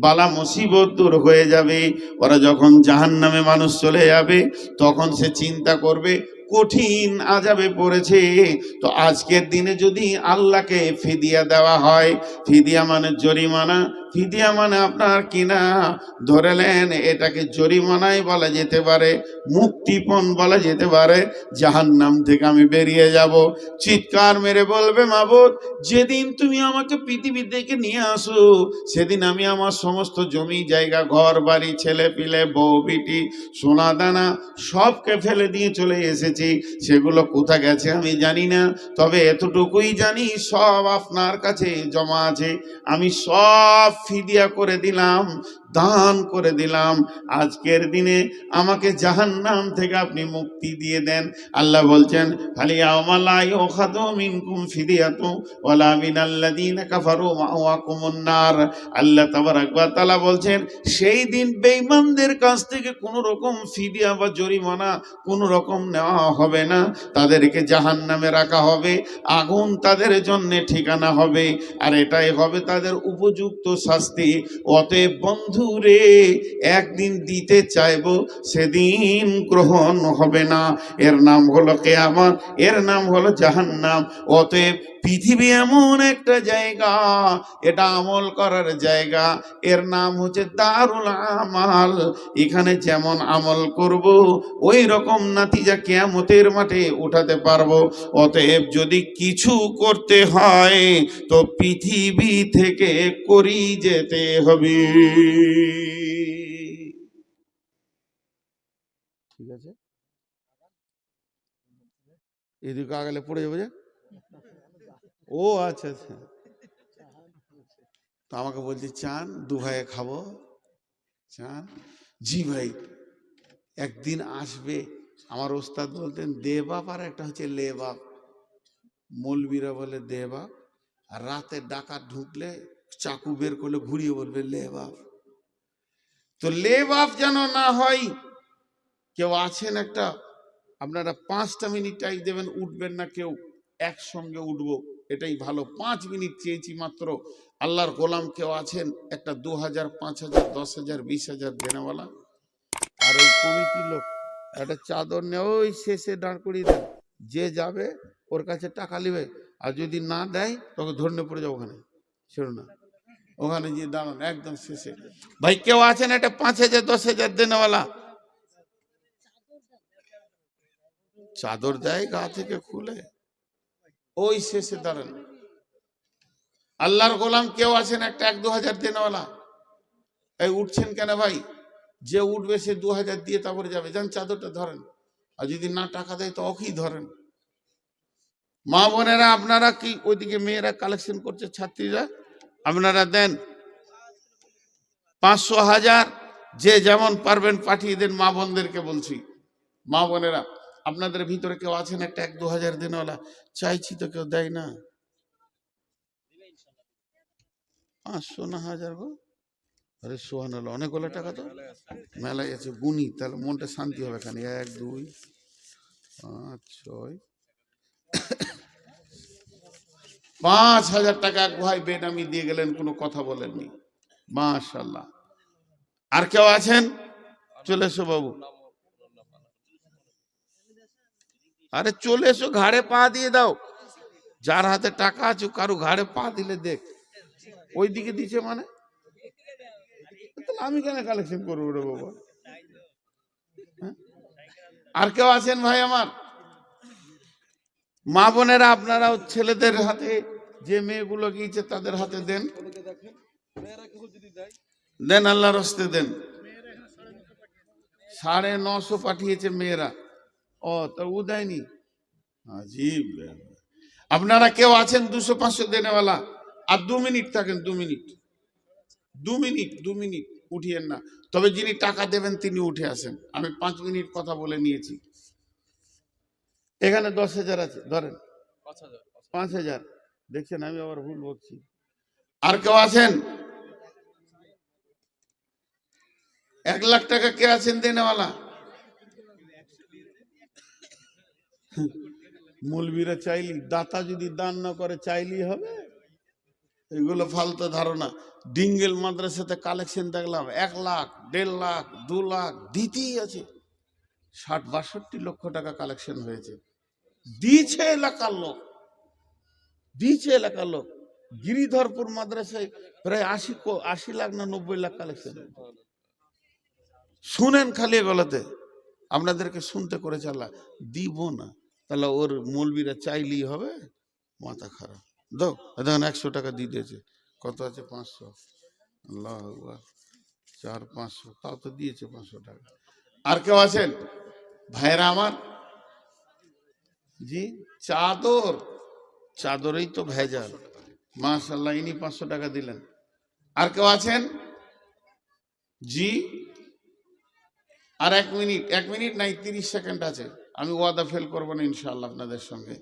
বালা মুসিবত দূর হয়ে যাবে। ওরা যখন জাহান্নামে মানুষ চলে যাবে তখন সে চিন্তা করবে, কঠিন আযাবে পড়েছে, তো আজকের দিনে যদি আল্লাহকে ফিদিয়া দেওয়া হয়, ফিদিয়া মানে জরিমানা, ফিদিয়া মানে আপনার কিনা ধরেলেন এটাকে জরিমানাই বলা যেতে পারে, মুক্তিপণ বলা যেতে পারে। জাহান্নাম থেকে আমি বেরিয়ে যাব, চিৎকার মেরে বলবে, মাবুদ যেদিন তুমি আমাকে পৃথিবী থেকে নিয়ে আসো, সেদিন আমি আমার সমস্ত জমি জায়গা, ঘর বাড়ি, ছেলে পিলে, বউ বিটি, সোনা দানা সবকে ফেলে দিয়ে চলে এসেছি, সেগুলো কোথা গেছে আমি জানি না, তবে এতটুকুই জানি সব আপনার কাছে জমা আছে, আমি সব ফিদিয়া করে দিলাম, দান করে দিলাম, আজকের দিনে আমাকে জাহান্নাম থেকে আপনি মুক্তি দিয়ে দেন। আল্লাহ বলছেন, ফালিয়াউমা লা ইউখাযু মিনকুম ফিদিয়াতু ওয়ালা মিনাল্লাযীনা কাফারু মাওয়াকুমুন নার। আল্লাহ তাবারাক ওয়া তাআলা বলছেন, সেই দিন বেঈমানদের কাছ থেকে কোনো রকম ফিদিয়া বা জরিমানা কোনো রকম নেওয়া হবে না, তাদেরকে জাহান্নামে রাখা হবে, আগুন তাদের জন্য ঠিকানা হবে, আর এটাই হবে তাদের উপযুক্ত শাস্তি। অতএব বন্ধুরে, একদিন দিতে চাইবো, সেদিন গ্রহণ হবে না, এর নাম হলো কিয়ামত, এর নাম হলো জাহান্নাম। অতএব পৃথিবী এমন একটা জায়গা, এটা আমল করার জায়গা, এর নাম হচ্ছে দারুল আমাল। এখানে যেমন আমল করব ওই রকম নাতিজা কিয়ামতের মাঠে উঠাতে পারবো। অতএব যদি কিছু করতে হয় তো পৃথিবী থেকে করি যেতে হবে। ঠিক আছে, এদিকে আগলে পড়ে যাবো যে। ও আচ্ছা আচ্ছা, তো আমাকে বলছে চান, দু ভাইয়ে খাবো চান। জি ভাই, একদিন আসবে। আমার ওস্তাদ বলতেন দে বাপ, আর একটা হচ্ছে লে বাপ। মৌলবীরা বলে দে বাপ, আর রাতে ডাকাত ঢুকলে চাকু বের করলে ঘুরিয়ে বলবে লে বাপ। তো লে বাপ যেন না হয়। কেউ আছেন একটা, আপনারা 5টা মিনিট টাইম দেবেন, উঠবেন না কেউ, একসঙ্গে উঠবো, এটাই ভালো। 5 মিনিট চেয়েছি মাত্র। আল্লাহর গোলাম কেউ আছেন একটা 2000, 5000, 10,000, 20,000 দেনেওয়ালা? আর ওই কমিটির লোক একটা চাদর নিয়ে ওই শেষে দাঁড় করিয়ে দেন, যে যাবে ওর কাছে টাকা নেবে, আর যদি না দেয় তোকে ধরে পড়ে যাও, ওখানে ছেড়ো না, ওখানে গিয়ে দাঁড়ান একদম শেষে। ভাই কেউ আছেন একটা 5,000, 10,000 দেনেওয়ালা? চাদর দেয় গা থেকে খুলে, ওই শেষে দাঁড়ান। আল্লাহর গোলাম কেউ আছেন একটা 1-2 হাজার দেনেওয়ালা? এই উঠছেন কেন ভাই? যে উঠবে সে 2,000 দিয়ে তারপরে যাবে, যান চাদরটা ধরেন, আর যদি না টাকা দেয় তো ওকেই ধরেন। মা বোনেরা আপনারা কি ওইদিকে মেয়েরা কালেকশন করছে, ছাত্রীরা, আপনারা দেন 500, 1000, যে যেমন পারবেন পাঠিয়ে দেন। মা বোনদেরকে বলছি, মা বোনেরা আপনাদের ভিতরে কেউ আছেন একটা 1-2 হাজার দেনওয়ালা? চাইছি তো কেউ দেয় না। 500 না 1000 গো? আরে সোহানাল্লাহ, অনেকগুলো টাকা তো মেলায় আছে, গুনি তাহলে মনটা শান্তি হবে। এখানে 1, 2, 5, 6, 5,000 টাকা এক ভাই বেনামি দিয়ে গেলেন, কোনো কথা বলেননি। মাশাআল্লাহ। আর কেউ আছেন? চলে এসো বাবু। আরে চলে এসো, ঘাড়ে পা দিয়ে দাও। যার হাতে টাকা আছে কারো ঘাড়ে পা দিলে দেখ। ওই দিকে দিছে মানে তাহলে আমি কেন কালেকশন করবো রে বাবা? হ্যাঁ? আর কেউ আছেন ভাই আমার? মা বোনেরা আপনারাও ছেলেদের হাতে, যে মেয়েগুলো গিয়েছে তাদের হাতে দেন, দেন, আল্লাহর হস্তে দেন। 950 পাঠিয়েছে মেয়েরা। ও তো ও দেয়নি, আজীব। আপনারা কেউ আছেন 200-500 দেনেওয়ালা? আর 2 মিনিট থাকেন, 2 মিনিট, 2 মিনিট, 2 মিনিট উঠিয়েন না। তবে যিনি টাকা দেবেন তিনি উঠে আসেন। আমি 5 মিনিট কথা বলে নিয়েছি। এখানে 10,000 আছে, ধরেন 5,000। দেখছেন আমি আবার ভুল বলছি। আর কেউ আছেন? 1 লাখ টাকা কে আছেন দেনেওয়ালা? মৌলবীরা চাইলি, দাতা যদি দান না করে চাইলেই হবে? এগুলো ফালতু ধারণা। ডিঙ্গেল মাদ্রাসাতে কালেকশন দেখলাম 1 লাখ, 1.5 লাখ, 2 লাখ দিতেই আছে। 60-62 লক্ষ টাকা কালেকশন হয়েছে। দিয়েছে এলাকার লোক, দিয়েছে এলাকার লোক। গিরিধরপুর মাদ্রাসায় প্রায় 80 লাখ না 90 লাখ কালেকশন। শুনেন খালি গলাতে, আপনাদেরকে শুনতে করে চালা দিব না। তাহলে ওর মৌলবীরা চাইলেই হবে? মাথা খারাপ। দাও, দেখেন 100 টাকা দিয়ে দিয়েছে। কত আছে? 500। আল্লাহ আকবার। 400-500 তাও তো দিয়েছে 500 টাকা। আর কেউ আছেন ভাইরা আমার? জি, চাদর, চাদরেই তো ভেজাল। মাশাআল্লাহ, ইনি 500 টাকা দিলেন। আর কেউ আছেন? জি, আর 1 মিনিট, 1 মিনিট নাই 30 সেকেন্ড আছে। আমি ওয়াদা ফেল করবো না ইনশাআল্লাহ আপনাদের সঙ্গে।